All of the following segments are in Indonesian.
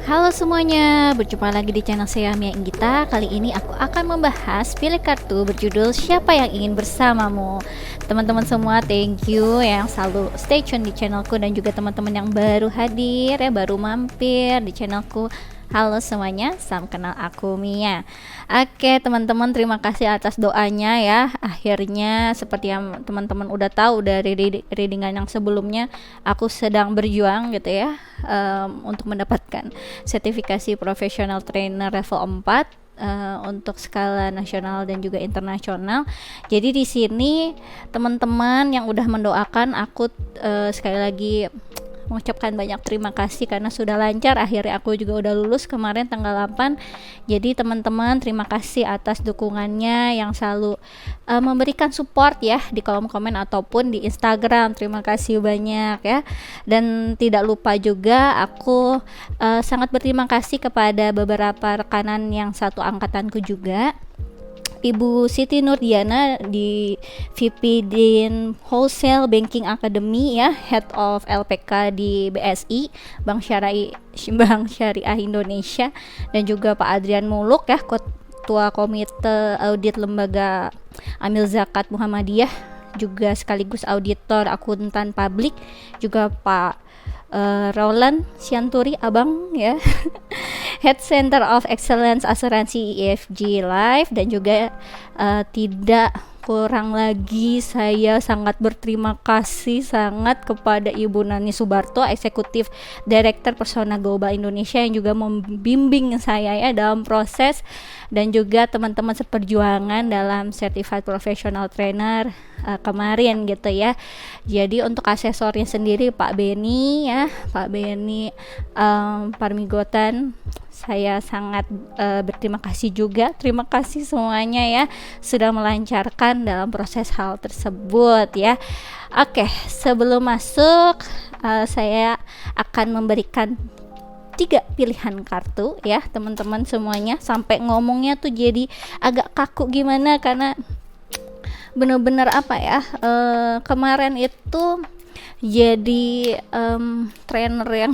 Halo semuanya, berjumpa lagi di channel saya Mia Inggita. Kali ini aku akan membahas pilih kartu berjudul Siapa Yang Ingin Bersamamu. Teman-teman semua, thank you yang selalu stay tune di channelku, dan juga teman-teman yang baru hadir baru mampir di channelku. Halo semuanya, salam kenal, aku Mia. Oke teman-teman, terima kasih atas doanya ya. Akhirnya seperti yang teman-teman udah tahu dari readingan yang sebelumnya, aku sedang berjuang gitu ya, untuk mendapatkan sertifikasi professional trainer level 4 untuk skala nasional dan juga internasional. Jadi di sini teman-teman yang udah mendoakan aku, sekali lagi mengucapkan banyak terima kasih karena sudah lancar. Akhirnya aku juga udah lulus kemarin tanggal 8. Jadi teman-teman, terima kasih atas dukungannya yang selalu memberikan support ya di kolom komen ataupun di Instagram. Terima kasih banyak ya. Dan tidak lupa juga aku sangat berterima kasih kepada beberapa rekanan yang satu angkatanku juga. Ibu Siti Nurdiana di VP Din Wholesale Banking Academy ya, Head of LPK di BSI, Bank Syariah Indonesia, dan juga Pak Adrian Muluk ya, Ketua Komite Audit Lembaga Amil Zakat Muhammadiyah, juga sekaligus auditor akuntan publik, juga Pak Roland Sianturi Abang ya, Head Center of Excellence Asuransi EFG Life, dan juga tidak kurang lagi saya sangat berterima kasih sangat kepada Ibu Nani Subarto, Eksekutif Direktur Persona Global Indonesia, yang juga membimbing saya ya dalam proses, dan juga teman-teman seperjuangan dalam Certified Professional Trainer kemarin gitu ya. Jadi untuk aksesornya sendiri Pak Beni ya, Pak Beni Parmigotan, saya sangat berterima kasih juga. Terima kasih semuanya ya sudah melancarkan dalam proses hal tersebut ya. Oke, sebelum masuk saya akan memberikan 3 pilihan kartu ya teman-teman semuanya. Sampai ngomongnya tuh jadi agak kaku gimana karena bener-bener apa ya, kemarin itu jadi trainer yang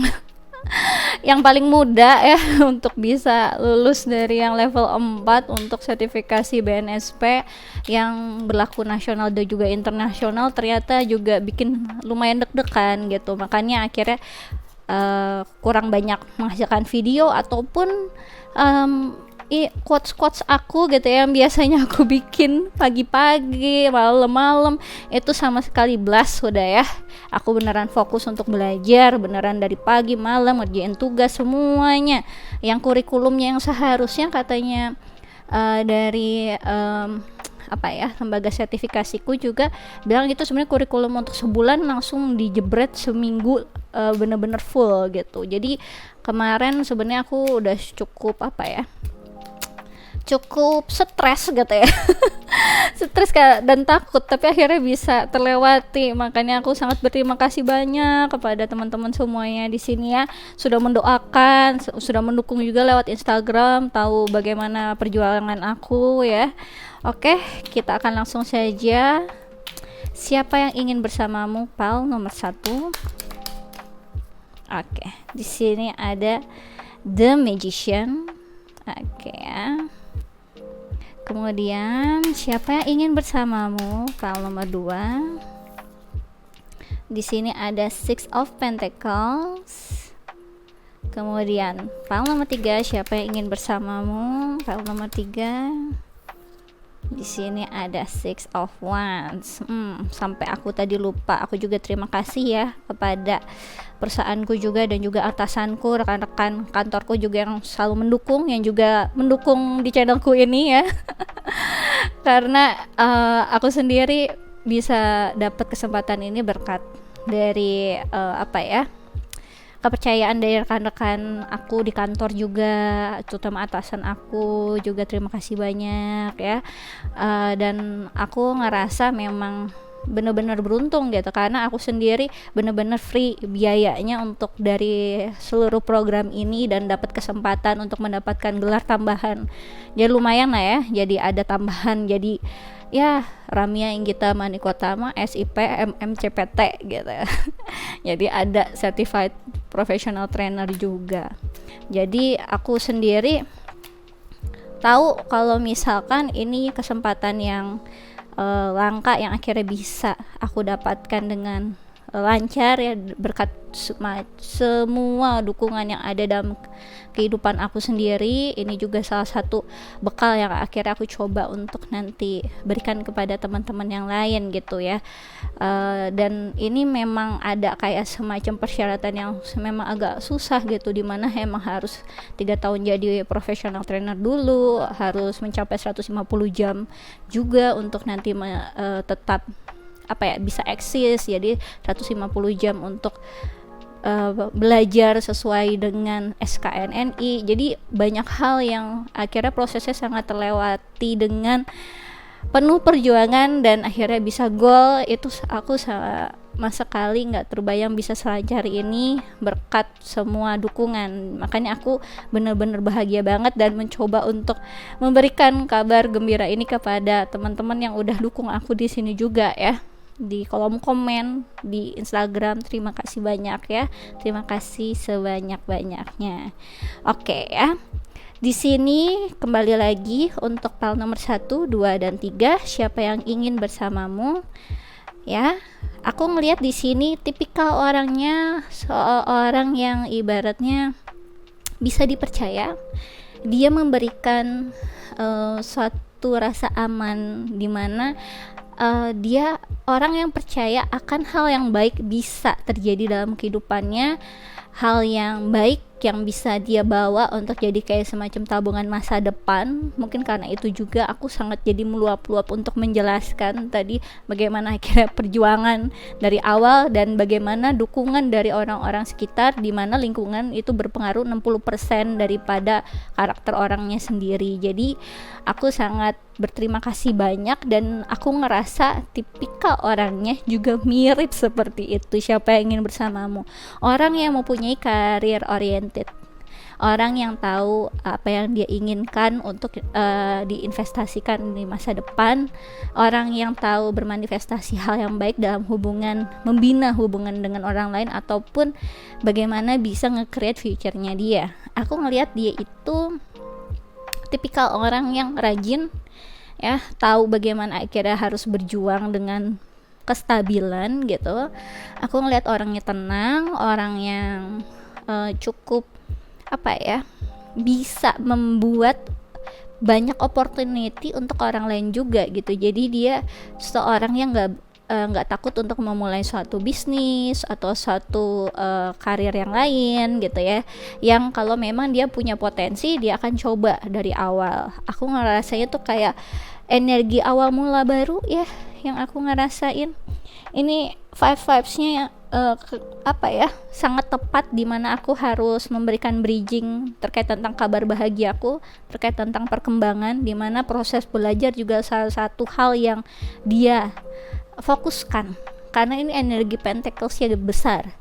yang paling muda ya untuk bisa lulus dari yang level 4 untuk sertifikasi BNSP yang berlaku nasional dan juga internasional. Ternyata juga bikin lumayan deg-degan gitu, makanya akhirnya kurang banyak menghasilkan video ataupun quotes aku gitu ya, yang biasanya aku bikin pagi-pagi, malam-malam, itu sama sekali blast sudah ya. Aku beneran fokus untuk belajar, beneran dari pagi malam ngerjain tugas semuanya, yang kurikulumnya yang seharusnya katanya dari apa ya, lembaga sertifikasiku juga bilang itu sebenarnya kurikulum untuk sebulan, langsung dijebret seminggu bener-bener full gitu. Jadi kemarin sebenarnya aku udah cukup apa ya, cukup stres gitu ya stres dan takut, tapi akhirnya bisa terlewati. Makanya aku sangat berterima kasih banyak kepada teman-teman semuanya di sini ya, sudah mendoakan, sudah mendukung juga lewat Instagram, tahu bagaimana perjuangan aku ya. Oke, kita akan langsung saja. Siapa yang ingin bersamamu, PAL nomor 1. Oke, di sini ada The Magician. Oke ya. Kemudian siapa yang ingin bersamamu, PAL nomor 2. Di sini ada Six of Pentacles. Kemudian PAL nomor 3, siapa yang ingin bersamamu, PAL nomor 3. Di sini ada Six of Wands. Sampai aku tadi lupa, aku juga terima kasih ya kepada perusahaanku juga, dan juga atasanku, rekan-rekan kantorku juga yang selalu mendukung, yang juga mendukung di channelku ini ya karena aku sendiri bisa dapat kesempatan ini berkat dari apa ya, kepercayaan dari rekan-rekan aku di kantor juga, terutama atasan aku juga. Terima kasih banyak ya. Dan aku ngerasa memang benar-benar beruntung gitu, karena aku sendiri benar-benar free biayanya untuk dari seluruh program ini, dan dapat kesempatan untuk mendapatkan gelar tambahan. Jadi lumayan lah ya, jadi ada tambahan, jadi ya Ramia Inggita Manikotama SIP MMCPT gitu. Jadi ada certified professional trainer juga. Jadi aku sendiri tahu kalau misalkan ini kesempatan yang langka yang akhirnya bisa aku dapatkan dengan lancar ya, berkat semua dukungan yang ada dalam kehidupan aku sendiri. Ini juga salah satu bekal yang akhirnya aku coba untuk nanti berikan kepada teman-teman yang lain gitu ya. Dan ini memang ada kayak semacam persyaratan yang memang agak susah gitu, dimana emang harus 3 tahun jadi professional trainer dulu, harus mencapai 150 jam juga untuk nanti tetap bisa eksis. Jadi 150 jam untuk belajar sesuai dengan SKNNI. Jadi banyak hal yang akhirnya prosesnya sangat terlewati dengan penuh perjuangan, dan akhirnya bisa goal. Itu aku sama sekali nggak terbayang bisa selancar ini berkat semua dukungan. Makanya aku benar-benar bahagia banget dan mencoba untuk memberikan kabar gembira ini kepada teman-teman yang udah dukung aku di sini juga ya, di kolom komen di Instagram. Terima kasih banyak ya, terima kasih sebanyak-banyaknya. Oke ya, di sini kembali lagi untuk PAL nomor 1, 2, dan 3, siapa yang ingin bersamamu ya. Aku ngelihat di sini tipikal orangnya seorang yang ibaratnya bisa dipercaya. Dia memberikan suatu rasa aman, dimana dia orang yang percaya akan hal yang baik bisa terjadi dalam kehidupannya, hal yang baik yang bisa dia bawa untuk jadi kayak semacam tabungan masa depan. Mungkin karena itu juga aku sangat jadi meluap-luap untuk menjelaskan tadi bagaimana akhirnya perjuangan dari awal dan bagaimana dukungan dari orang-orang sekitar, di mana lingkungan itu berpengaruh 60% daripada karakter orangnya sendiri. Jadi aku sangat berterima kasih banyak, dan aku ngerasa tipikal orangnya juga mirip seperti itu. Siapa yang ingin bersamamu? Orang yang mempunyai career oriented, orang yang tahu apa yang dia inginkan untuk diinvestasikan di masa depan, orang yang tahu bermanifestasi hal yang baik dalam hubungan, membina hubungan dengan orang lain, ataupun bagaimana bisa nge-create future-nya dia. Aku ngelihat dia itu tipikal orang yang rajin ya, tahu bagaimana akhirnya harus berjuang dengan kestabilan gitu. Aku ngelihat orangnya tenang, orang yang cukup bisa membuat banyak opportunity untuk orang lain juga gitu. Jadi dia seorang yang nggak takut untuk memulai suatu bisnis atau suatu karir yang lain gitu ya, yang kalau memang dia punya potensi dia akan coba dari awal. Aku ngerasanya tuh kayak energi awal mula baru ya yang aku ngerasain. Ini vibes-nya sangat tepat, dimana aku harus memberikan bridging terkait tentang kabar bahagia aku, terkait tentang perkembangan, dimana proses belajar juga salah satu hal yang dia fokuskan, karena ini energi Pentacles-nya besar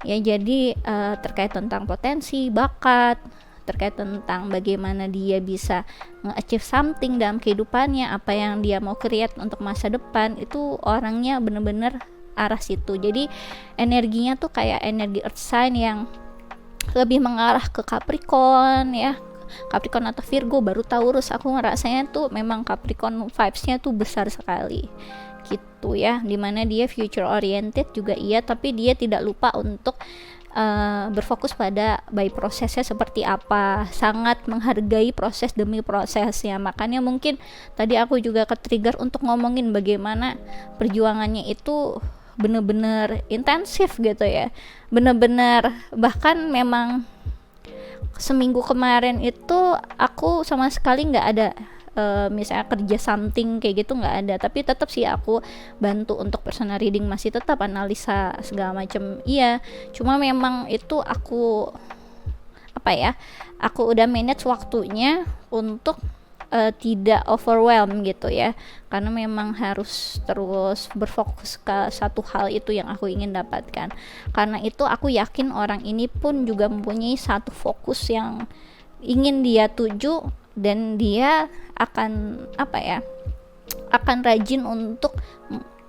ya. Jadi terkait tentang potensi, bakat, terkait tentang bagaimana dia bisa nge-achieve something dalam kehidupannya, apa yang dia mau create untuk masa depan, itu orangnya bener-bener arah situ. Jadi energinya tuh kayak energi earth sign yang lebih mengarah ke Capricorn ya, Capricorn atau Virgo, baru Taurus. Aku ngerasanya tuh memang Capricorn vibes-nya tuh besar sekali gitu ya, dimana dia future oriented juga iya, tapi dia tidak lupa untuk berfokus pada by prosesnya seperti apa, sangat menghargai proses demi prosesnya. Makanya mungkin tadi aku juga ke-trigger untuk ngomongin bagaimana perjuangannya itu bener-bener intensif gitu ya, bener-bener bahkan memang seminggu kemarin itu aku sama sekali nggak ada misalnya kerja something kayak gitu, nggak ada. Tapi tetap sih aku bantu untuk personal reading, masih tetap analisa segala macam iya. Cuma memang itu aku aku udah manage waktunya untuk tidak overwhelm gitu ya, karena memang harus terus berfokus ke satu hal itu yang aku ingin dapatkan. Karena itu aku yakin orang ini pun juga mempunyai satu fokus yang ingin dia tuju, dan dia akan akan rajin untuk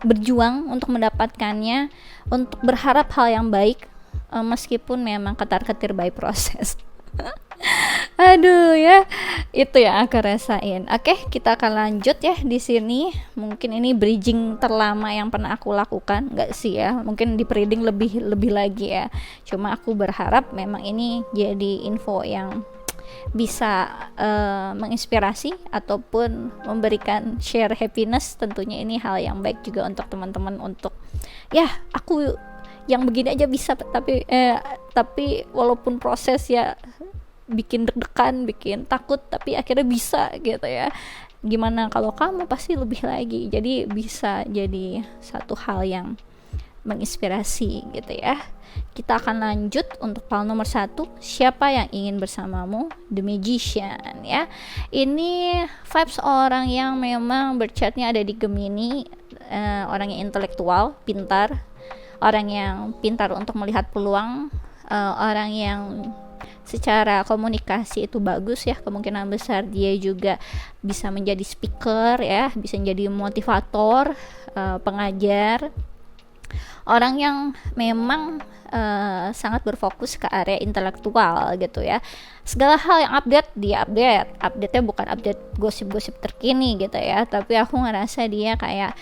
berjuang untuk mendapatkannya, untuk berharap hal yang baik, meskipun memang ketar-ketir by proses. Aduh ya, itu yang aku rasain. Oke, kita akan lanjut ya di sini. Mungkin ini bridging terlama yang pernah aku lakukan, enggak sih ya? Mungkin di reading lebih lagi ya. Cuma aku berharap memang ini jadi info yang bisa menginspirasi ataupun memberikan share happiness. Tentunya ini hal yang baik juga untuk teman-teman, untuk ya aku yang begini aja bisa, tapi walaupun proses ya bikin deg-degan, bikin takut, tapi akhirnya bisa gitu ya. Gimana kalau kamu, pasti lebih lagi. Jadi bisa jadi satu hal yang menginspirasi gitu ya. Kita akan lanjut untuk file nomor 1. Siapa yang ingin bersamamu? The Magician ya. Ini vibes orang yang memang berchatnya ada di Gemini, orang yang intelektual, pintar, orang yang pintar untuk melihat peluang, orang yang secara komunikasi itu bagus ya. Kemungkinan besar dia juga bisa menjadi speaker ya, bisa menjadi motivator, pengajar, orang yang memang sangat berfokus ke area intelektual gitu ya. Segala hal yang update-nya bukan update gosip-gosip terkini gitu ya, tapi aku ngerasa dia kayak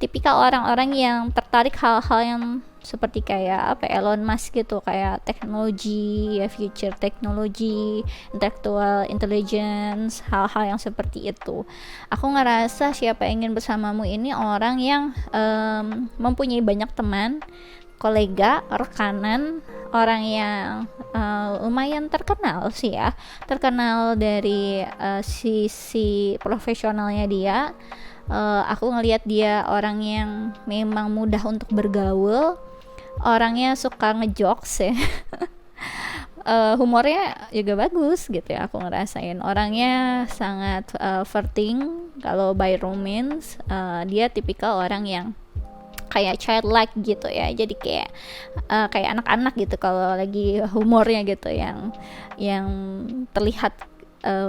tipikal orang-orang yang tertarik hal-hal yang seperti kayak Elon Musk gitu, kayak teknologi ya, future teknologi, intellectual intelligence, hal-hal yang seperti itu. Aku ngerasa siapa yang ingin bersamamu ini orang yang mempunyai banyak teman, kolega, rekanan, orang yang lumayan terkenal sih ya, terkenal dari sisi profesionalnya dia. Aku ngelihat dia orang yang memang mudah untuk bergaul, orangnya suka ngejokes ya. Humornya juga bagus gitu ya, aku ngerasain orangnya sangat flirting. Kalau by romance, dia tipikal orang yang kayak childlike gitu ya, jadi kayak anak-anak gitu kalau lagi humornya gitu, yang terlihat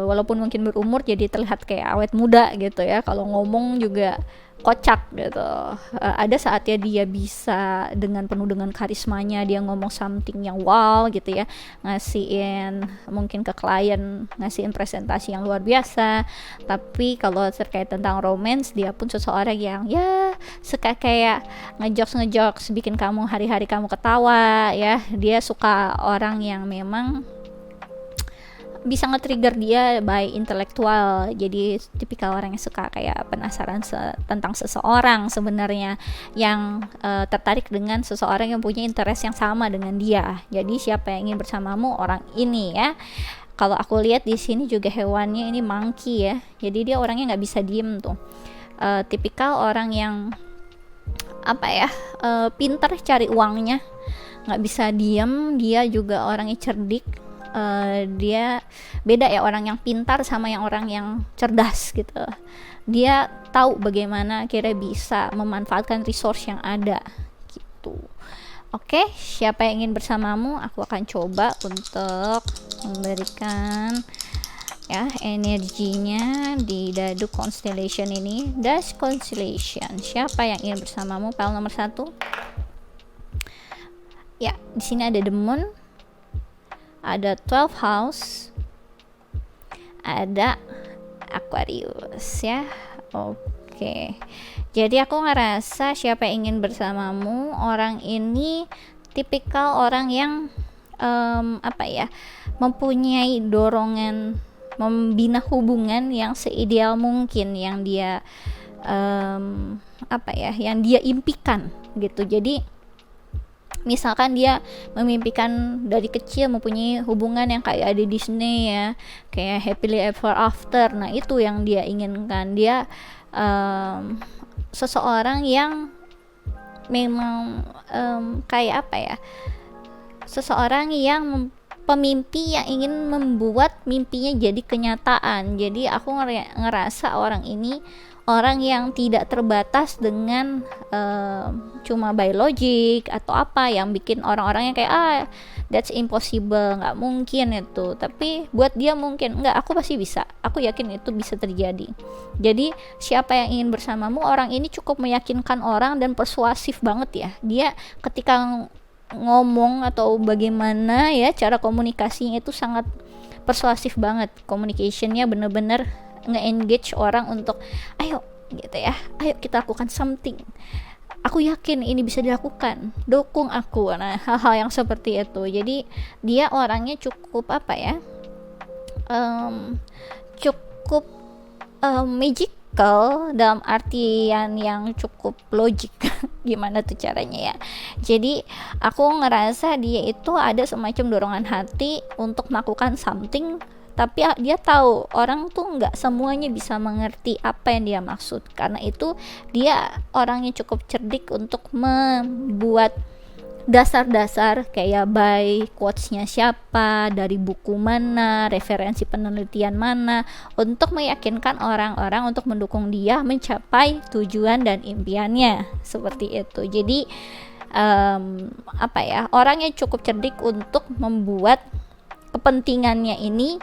walaupun mungkin berumur jadi terlihat kayak awet muda gitu ya. Kalau ngomong juga kocak gitu. Ada saatnya dia bisa dengan penuh dengan karismanya dia ngomong something yang wow gitu ya, ngasihin mungkin ke klien, ngasihin presentasi yang luar biasa. Tapi kalau terkait tentang romance, dia pun seseorang yang ya suka kayak ngejokes bikin kamu hari-hari kamu ketawa ya. Dia suka orang yang memang bisa nge-trigger dia by intelektual. Jadi tipikal orang yang suka kayak penasaran tentang seseorang sebenarnya, yang tertarik dengan seseorang yang punya interest yang sama dengan dia. Jadi siapa yang ingin bersamamu, orang ini ya. Kalau aku lihat di sini juga hewannya ini monkey ya. Jadi dia orangnya nggak bisa diem tuh. Tipikal orang yang pintar cari uangnya, nggak bisa diem. Dia juga orangnya cerdik. Dia beda ya, orang yang pintar sama yang orang yang cerdas gitu. Dia tahu bagaimana kira bisa memanfaatkan resource yang ada gitu. Oke, siapa yang ingin bersamamu? Aku akan coba untuk memberikan ya energinya di dadu constellation ini. Dash constellation, siapa yang ingin bersamamu? File nomor 1 ya. Di sini ada the moon, ada 12 house, ada Aquarius ya. Oke. Jadi aku ngerasa siapa yang ingin bersamamu, orang ini tipikal orang yang mempunyai dorongan membina hubungan yang seideal mungkin, yang dia yang dia impikan gitu. Jadi misalkan dia memimpikan dari kecil mempunyai hubungan yang kayak ada di Disney ya, kayak happily ever after. Nah itu yang dia inginkan. Dia seseorang yang memang seseorang yang pemimpi yang ingin membuat mimpinya jadi kenyataan. Jadi aku ngerasa orang ini orang yang tidak terbatas dengan cuma by logic atau apa yang bikin orang-orangnya kayak that's impossible, nggak mungkin itu. Tapi buat dia mungkin, nggak, aku pasti bisa, aku yakin itu bisa terjadi. Jadi siapa yang ingin bersamamu, orang ini cukup meyakinkan orang dan persuasif banget ya. Dia ketika ngomong atau bagaimana ya cara komunikasinya itu sangat persuasif banget. Communicationnya bener-bener nge-engage orang untuk ayo gitu ya, ayo kita lakukan something, aku yakin ini bisa dilakukan, dukung aku. Nah, hal-hal yang seperti itu. Jadi dia orangnya cukup apa ya, cukup magical dalam artian yang cukup logik. Gimana tuh caranya ya? Jadi aku ngerasa dia itu ada semacam dorongan hati untuk melakukan something, tapi dia tahu orang tuh nggak semuanya bisa mengerti apa yang dia maksud. Karena itu dia orangnya cukup cerdik untuk membuat dasar-dasar kayak by quotes-nya siapa, dari buku mana, referensi penelitian mana, untuk meyakinkan orang-orang untuk mendukung dia mencapai tujuan dan impiannya, seperti itu. Jadi apa ya, orangnya cukup cerdik untuk membuat kepentingannya ini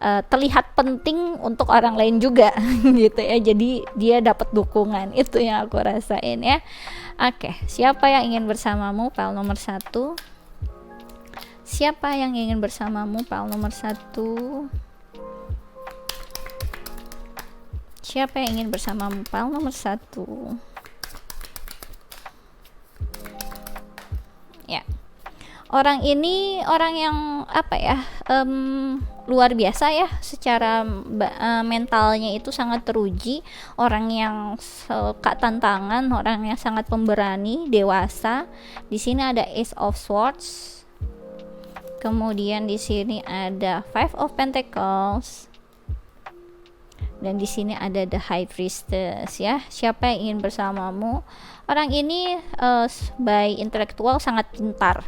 terlihat penting untuk orang lain juga gitu ya. Jadi dia dapat dukungan, itu yang aku rasain ya. Oke, siapa yang ingin bersamamu? File nomor 1. Siapa yang ingin bersamamu? File nomor 1. Siapa yang ingin bersamamu? File nomor 1. Ya. Orang ini orang yang apa ya, luar biasa ya, secara mentalnya itu sangat teruji, orang yang suka tantangan, orang yang sangat pemberani, dewasa. Di sini ada Ace of Swords, kemudian di sini ada Five of Pentacles, dan di sini ada The High Priestess ya. Siapa yang ingin bersamamu? Orang ini by intelektual sangat pintar,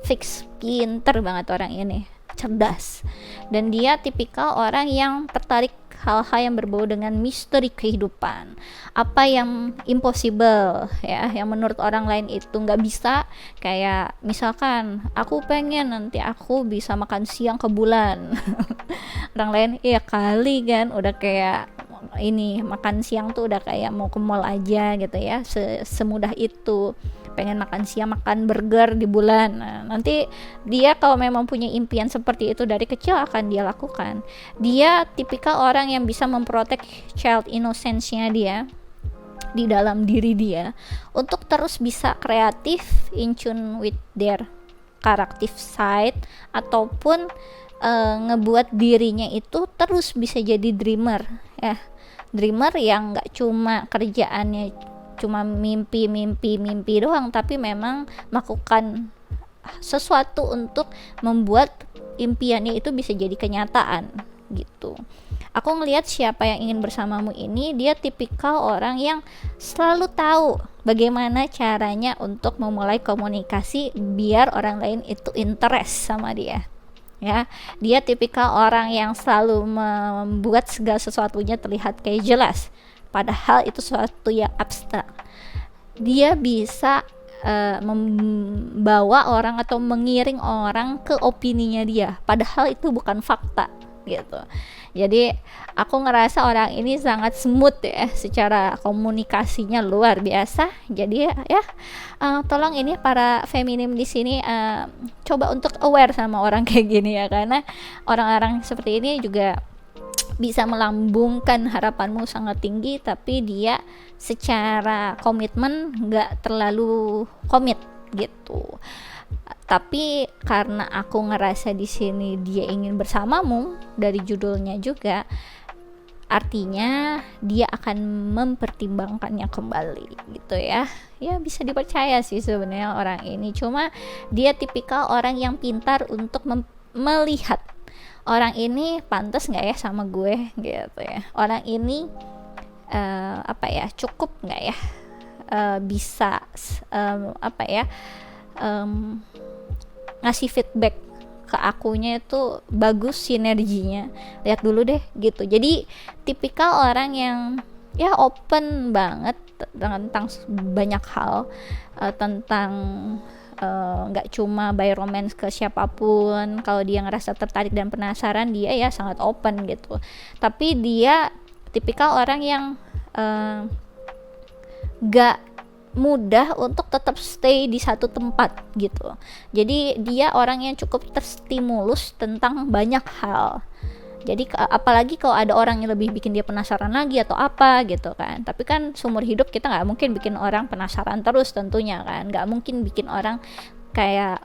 fix pinter banget orang ini, cerdas, dan dia tipikal orang yang tertarik hal-hal yang berbau dengan misteri kehidupan, apa yang impossible ya, yang menurut orang lain itu nggak bisa. Kayak misalkan aku pengen nanti aku bisa makan siang ke bulan. Orang lain iya kali kan, udah kayak ini makan siang tuh udah kayak mau ke mall aja gitu ya, semudah itu. Pengen makan siang, makan burger di bulan. Nah, nanti dia kalau memang punya impian seperti itu dari kecil akan dia lakukan. Dia tipikal orang yang bisa memprotek child innocence-nya dia di dalam diri dia untuk terus bisa kreatif, in tune with their character side, ataupun ngebuat dirinya itu terus bisa jadi dreamer ya. Dreamer yang nggak cuma kerjaannya cuma mimpi doang, tapi memang melakukan sesuatu untuk membuat impiannya itu bisa jadi kenyataan gitu. Aku ngelihat siapa yang ingin bersamamu ini, dia tipikal orang yang selalu tahu bagaimana caranya untuk memulai komunikasi biar orang lain itu interest sama dia ya. Dia tipikal orang yang selalu membuat segala sesuatunya terlihat kayak jelas, padahal itu sesuatu yang abstrak. Dia bisa membawa orang atau mengiring orang ke opininya dia, padahal itu bukan fakta gitu. Jadi aku ngerasa orang ini sangat smooth ya, secara komunikasinya luar biasa. Jadi ya tolong ini para feminim di sini coba untuk aware sama orang kayak gini ya, karena orang-orang seperti ini juga bisa melambungkan harapanmu sangat tinggi, tapi dia secara komitmen nggak terlalu komit gitu. Tapi karena aku ngerasa di sini dia ingin bersamamu dari judulnya juga, artinya dia akan mempertimbangkannya kembali gitu ya. Ya bisa dipercaya sih sebenarnya orang ini, cuma dia tipikal orang yang pintar untuk melihat orang ini pantas nggak ya sama gue gitu ya. Orang ini apa ya, cukup nggak ya, bisa apa ya, ngasih feedback ke akunya itu bagus sinerginya, lihat dulu deh gitu. Jadi tipikal orang yang ya open banget tentang banyak hal, tentang nggak cuma by romance ke siapapun. Kalau dia ngerasa tertarik dan penasaran, dia ya sangat open gitu. Tapi dia tipikal orang yang nggak mudah untuk tetap stay di satu tempat gitu. Jadi dia orang yang cukup terstimulus tentang banyak hal. Jadi apalagi kalau ada orang yang lebih bikin dia penasaran lagi atau apa gitu kan. Tapi kan seumur hidup kita nggak mungkin bikin orang penasaran terus tentunya kan. Nggak mungkin bikin orang kayak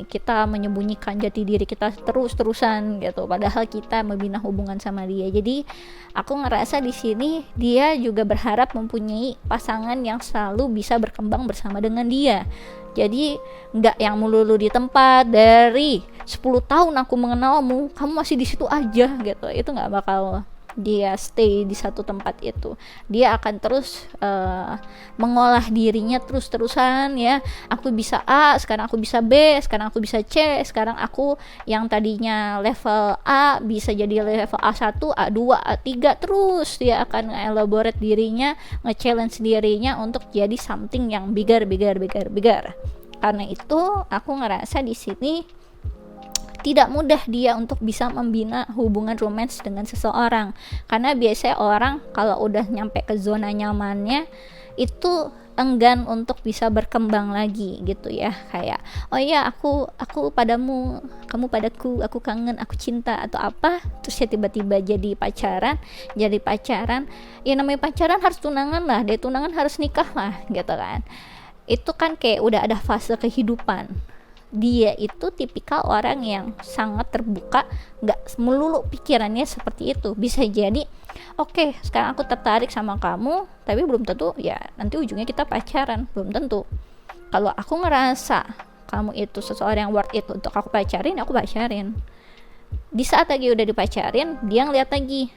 kita menyembunyikan jati diri kita terus-terusan gitu. Padahal kita membina hubungan sama dia. Jadi aku ngerasa di sini dia juga berharap mempunyai pasangan yang selalu bisa berkembang bersama dengan dia. Jadi nggak yang melulu di tempat, dari 10 tahun aku mengenalmu, kamu masih di situ aja gitu. Itu nggak bakal dia stay di satu tempat itu. Dia akan terus mengolah dirinya terus-terusan ya. Aku bisa A, sekarang aku bisa B, sekarang aku bisa C, sekarang aku yang tadinya level A bisa jadi level A1, A2, A3, terus dia akan elaborate dirinya, nge-challenge dirinya untuk jadi something yang bigger. Karena itu aku ngerasa di sini tidak mudah dia untuk bisa membina hubungan romance dengan seseorang. Karena biasanya orang kalau udah nyampe ke zona nyamannya itu enggan untuk bisa berkembang lagi gitu ya. Kayak oh ya aku padamu, kamu padaku, aku kangen, aku cinta atau apa. Terus ya tiba-tiba jadi pacaran. Ya namanya pacaran harus tunangan lah, dari tunangan harus nikah lah gitu kan. Itu kan kayak udah ada fase kehidupan. Dia itu tipikal orang yang sangat terbuka, nggak melulu pikirannya seperti itu. Bisa jadi oke, sekarang aku tertarik sama kamu, tapi belum tentu ya nanti ujungnya kita pacaran, belum tentu. Kalau aku ngerasa kamu itu seseorang yang worth it untuk aku pacarin, aku pacarin. Di saat lagi udah dipacarin, dia ngeliat lagi,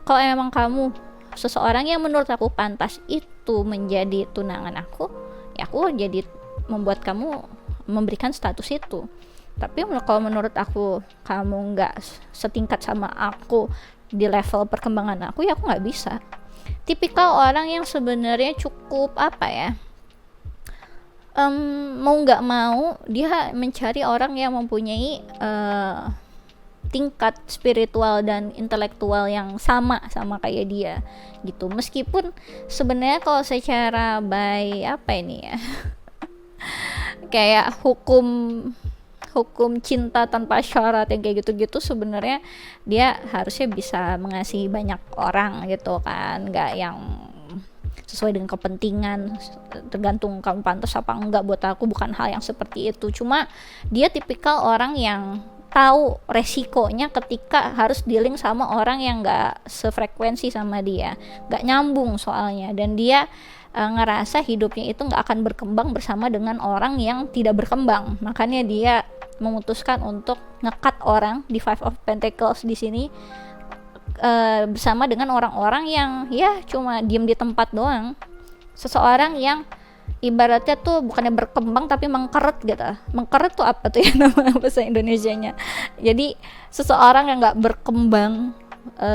kalau emang kamu seseorang yang menurut aku pantas itu menjadi tunangan aku, ya aku jadi membuat kamu memberikan status itu. Tapi kalau menurut aku kamu nggak setingkat sama aku di level perkembangan aku, ya aku nggak bisa. Tipikal orang yang sebenarnya cukup mau nggak mau dia mencari orang yang mempunyai tingkat spiritual dan intelektual yang sama kayak dia gitu. Meskipun sebenarnya kalau secara kayak hukum cinta tanpa syarat yang kayak gitu-gitu, sebenarnya dia harusnya bisa mengasihi banyak orang gitu kan, nggak yang sesuai dengan kepentingan, tergantung kamu pantas apa enggak. Buat aku bukan hal yang seperti itu. Cuma dia tipikal orang yang tahu resikonya ketika harus dealing sama orang yang nggak sefrekuensi sama dia, nggak nyambung soalnya, dan dia ngerasa hidupnya itu nggak akan berkembang bersama dengan orang yang tidak berkembang. Makanya dia memutuskan untuk ngekat orang di Five of Pentacles di sini bersama dengan orang-orang yang ya cuma diem di tempat doang. Seseorang yang ibaratnya tuh bukannya berkembang tapi mengkeret gitu. Mengkeret tuh apa tuh ya nama bahasa Indonesianya? Jadi seseorang yang nggak berkembang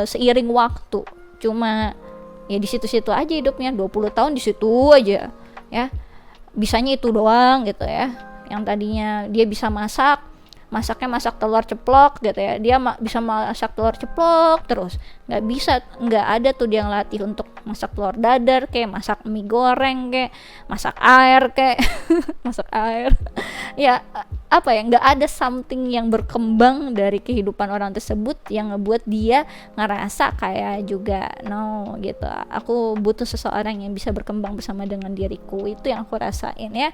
seiring waktu, cuma ya di situ-situ aja hidupnya, 20 tahun di situ aja ya, bisanya itu doang gitu ya. Yang tadinya dia bisa masaknya masak telur ceplok gitu ya, dia bisa masak telur ceplok terus, nggak ada tuh dia ngelatih untuk masak telur dadar, kayak masak mie goreng, kayak masak air, kayak masak air ya nggak ada something yang berkembang dari kehidupan orang tersebut yang ngebuat dia ngerasa kayak juga no gitu, aku butuh seseorang yang bisa berkembang bersama dengan diriku. Itu yang aku rasain ya.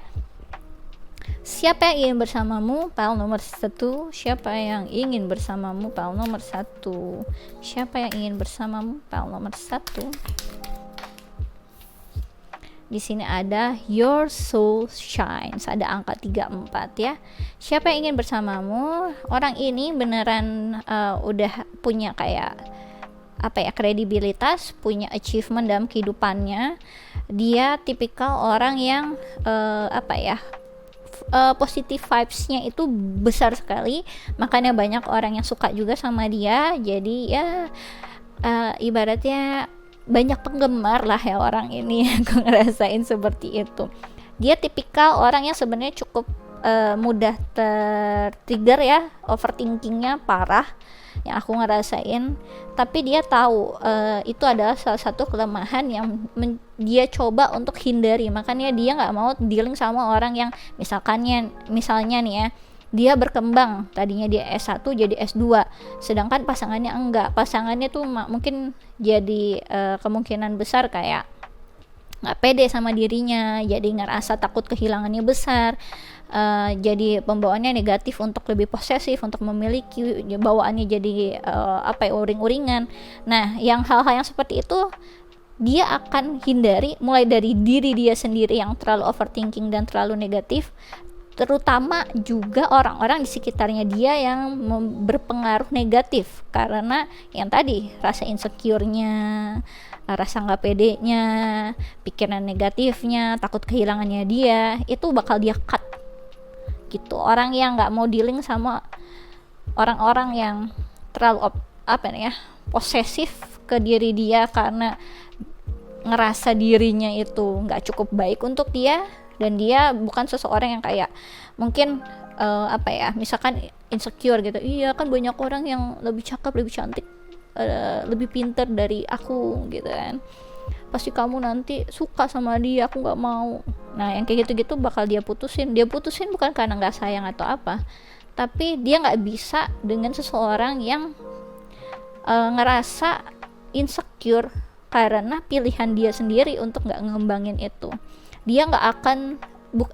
Siapa yang ingin bersamamu? Pile nomor 1. Siapa yang ingin bersamamu? Pile nomor 1. Siapa yang ingin bersamamu? Pile nomor 1. Di sini ada your soul shines, ada angka 34 ya. Siapa yang ingin bersamamu? Orang ini beneran udah punya kayak kredibilitas, punya achievement dalam kehidupannya. Dia tipikal orang yang positive vibes-nya itu besar sekali, makanya banyak orang yang suka juga sama dia. Jadi ya ibaratnya banyak penggemar lah ya orang ini. Aku ngerasain seperti itu. Dia tipikal orang yang sebenarnya cukup mudah tertrigger ya, overthinkingnya parah yang aku ngerasain. Tapi dia tahu itu adalah salah satu kelemahan yang dia coba untuk hindari. Makanya dia nggak mau dealing sama orang yang misalnya nih ya, dia berkembang, tadinya dia S1 jadi S2, sedangkan pasangannya enggak. Pasangannya tuh mungkin jadi kemungkinan besar kayak nggak pede sama dirinya, jadi ngerasa takut kehilangannya besar, jadi pembawaannya negatif untuk lebih posesif, untuk memiliki, bawaannya jadi uring-uringan. Nah, yang hal-hal yang seperti itu dia akan hindari, mulai dari diri dia sendiri yang terlalu overthinking dan terlalu negatif, terutama juga orang-orang di sekitarnya dia yang berpengaruh negatif, karena yang tadi rasa insecure-nya, rasa nggak pedenya, pikiran negatifnya, takut kehilangannya dia, itu bakal dia cut gitu. Orang yang nggak mau dealing sama orang-orang yang terlalu posesif ke diri dia karena ngerasa dirinya itu nggak cukup baik untuk dia, dan dia bukan seseorang yang kayak mungkin misalkan insecure gitu, iya kan banyak orang yang lebih cakep, lebih cantik, lebih pintar dari aku gitu kan, pasti kamu nanti suka sama dia, aku nggak mau. Nah, yang kayak gitu-gitu bakal dia putusin bukan karena nggak sayang atau apa, tapi dia nggak bisa dengan seseorang yang ngerasa insecure karena pilihan dia sendiri untuk nggak ngembangin itu. Dia nggak akan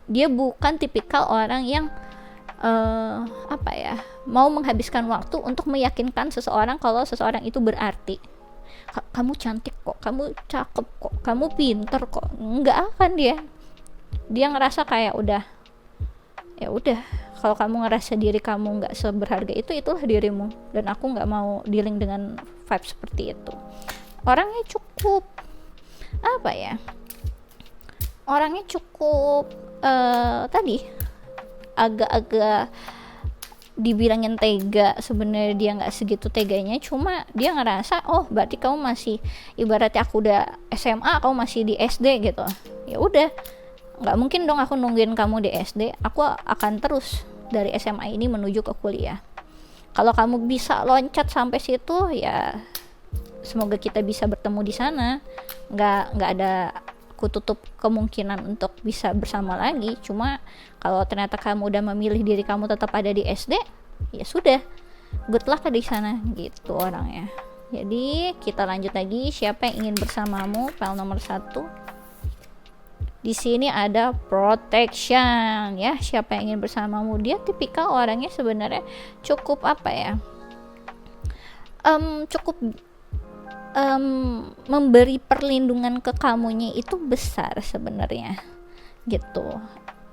dia bukan tipikal orang yang mau menghabiskan waktu untuk meyakinkan seseorang kalau seseorang itu berarti. Kamu cantik kok, kamu cakep kok, kamu pinter kok. Nggak akan dia ngerasa kayak ya udah, kalau kamu ngerasa diri kamu nggak seberharga itu, itulah dirimu, dan aku nggak mau dealing dengan vibe seperti itu. Orangnya cukup orangnya cukup tadi agak-agak dibilangin tega, sebenarnya dia nggak segitu teganya, cuma dia ngerasa oh berarti kamu masih, ibaratnya aku udah SMA kamu masih di SD gitu. Ya udah, nggak mungkin dong aku nungguin kamu di SD, aku akan terus dari SMA ini menuju ke kuliah. Kalau kamu bisa loncat sampai situ, ya semoga kita bisa bertemu di sana. Nggak ada aku tutup kemungkinan untuk bisa bersama lagi. Cuma kalau ternyata kamu udah memilih diri kamu tetap ada di SD, ya sudah, good luck di sana gitu orangnya. Jadi kita lanjut lagi, siapa yang ingin bersamamu, file nomor 1. Di sini ada protection ya, siapa yang ingin bersamamu. Dia tipikal orangnya sebenarnya cukup cukup memberi perlindungan ke kamunya itu besar sebenarnya gitu.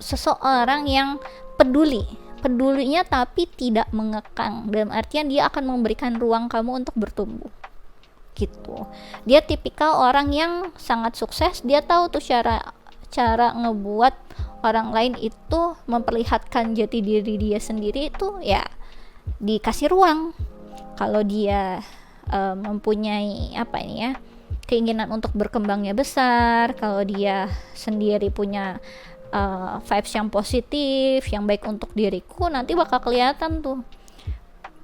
Seseorang yang pedulinya tapi tidak mengekang, dalam artian dia akan memberikan ruang kamu untuk bertumbuh gitu. Dia tipikal orang yang sangat sukses, dia tahu tuh cara ngebuat orang lain itu memperlihatkan jati diri dia sendiri itu ya dikasih ruang. Kalau dia mempunyai keinginan untuk berkembangnya besar, kalau dia sendiri punya vibes yang positif, yang baik untuk diriku, nanti bakal kelihatan tuh.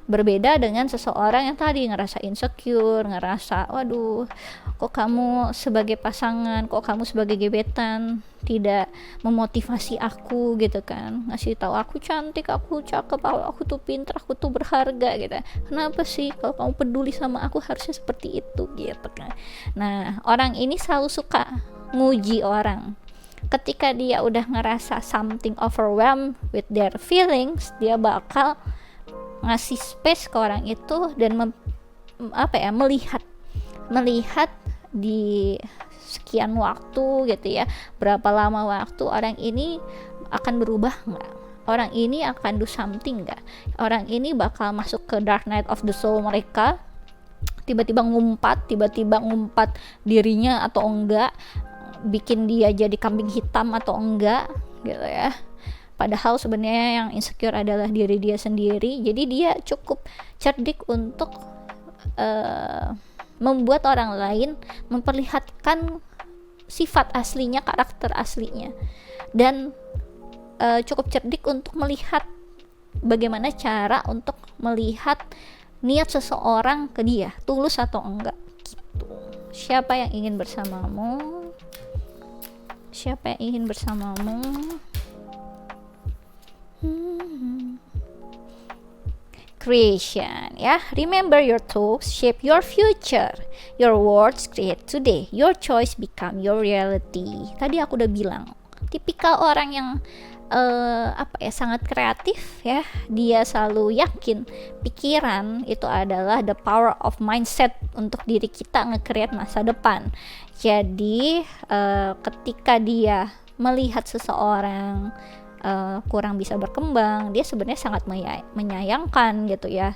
Berbeda dengan seseorang yang tadi ngerasa insecure, ngerasa waduh kok kamu sebagai pasangan, kok kamu sebagai gebetan tidak memotivasi aku gitu kan, ngasih tahu aku cantik, aku cakep, aku tuh pintar, aku tuh berharga gitu. Kenapa sih kalau kamu peduli sama aku harusnya seperti itu gitu kan. Nah, orang ini selalu suka nguji orang. Ketika dia udah ngerasa something overwhelmed with their feelings, dia bakal ngasih space ke orang itu dan melihat di sekian waktu gitu ya, berapa lama waktu orang ini akan berubah nggak, orang ini akan do something nggak, orang ini bakal masuk ke dark night of the soul mereka, tiba-tiba ngumpat dirinya atau enggak, bikin dia jadi kambing hitam atau enggak gitu ya. Padahal sebenarnya yang insecure adalah diri dia sendiri. Jadi dia cukup cerdik untuk membuat orang lain memperlihatkan sifat aslinya, karakter aslinya, dan cukup cerdik untuk melihat bagaimana cara untuk melihat niat seseorang ke dia, tulus atau enggak gitu. Siapa yang ingin bersamamu? Siapa yang ingin bersamamu? Creation, ya. Remember, your thoughts shape your future. Your words create today. Your choice become your reality. Tadi aku udah bilang, tipikal orang yang sangat kreatif, ya. Dia selalu yakin pikiran itu adalah the power of mindset untuk diri kita nge-create masa depan. Jadi ketika dia melihat seseorang kurang bisa berkembang, dia sebenarnya sangat menyayangkan gitu ya.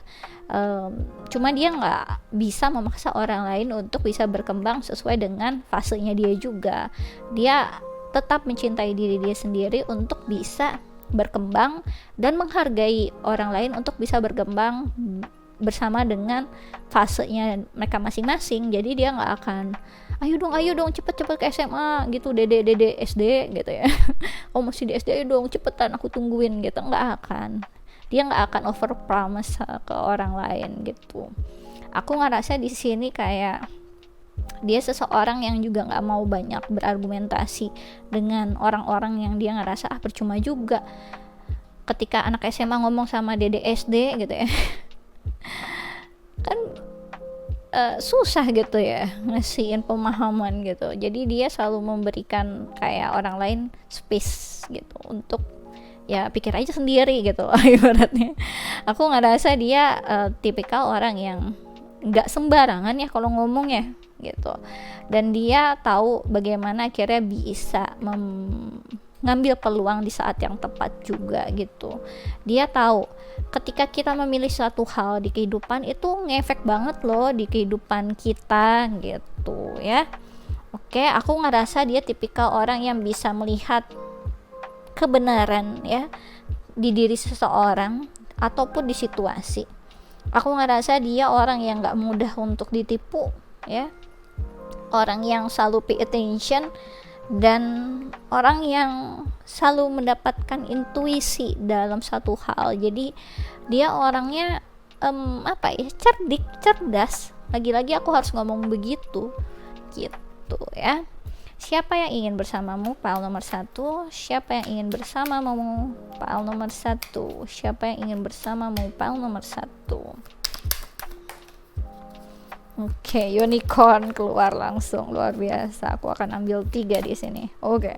Cuma dia nggak bisa memaksa orang lain untuk bisa berkembang sesuai dengan fasenya dia juga. Dia tetap mencintai diri dia sendiri untuk bisa berkembang dan menghargai orang lain untuk bisa berkembang bersama dengan fasenya mereka masing-masing. Jadi dia nggak akan ayo dong cepet ke SMA gitu, dede SD gitu ya. Oh masih di SD, ayo dong cepetan aku tungguin gitu. Nggak akan, dia nggak akan over promise ke orang lain gitu. Aku ngerasa di sini kayak dia seseorang yang juga nggak mau banyak berargumentasi dengan orang-orang yang dia ngerasa percuma juga. Ketika anak SMA ngomong sama dede SD gitu ya kan susah gitu ya ngasihin pemahaman gitu. Jadi dia selalu memberikan kayak orang lain space gitu untuk ya pikir aja sendiri gitu ibaratnya. Aku ngerasa dia tipikal orang yang nggak sembarangan ya kalau ngomong ya gitu, dan dia tahu bagaimana akhirnya bisa ngambil peluang di saat yang tepat juga gitu. Dia tahu ketika kita memilih suatu hal di kehidupan itu ngefek banget loh di kehidupan kita gitu ya. Oke, aku ngerasa dia tipikal orang yang bisa melihat kebenaran ya di diri seseorang ataupun di situasi. Aku ngerasa dia orang yang gak mudah untuk ditipu ya, orang yang selalu pay attention, dan orang yang selalu mendapatkan intuisi dalam satu hal. Jadi dia orangnya cerdas. Lagi-lagi aku harus ngomong begitu gitu ya. Siapa yang ingin bersamamu? File nomor 1. Siapa yang ingin bersamamu? File nomor 1. Siapa yang ingin bersamamu? File nomor 1. Oke, unicorn keluar langsung, luar biasa. Aku akan ambil 3 di sini. Oke.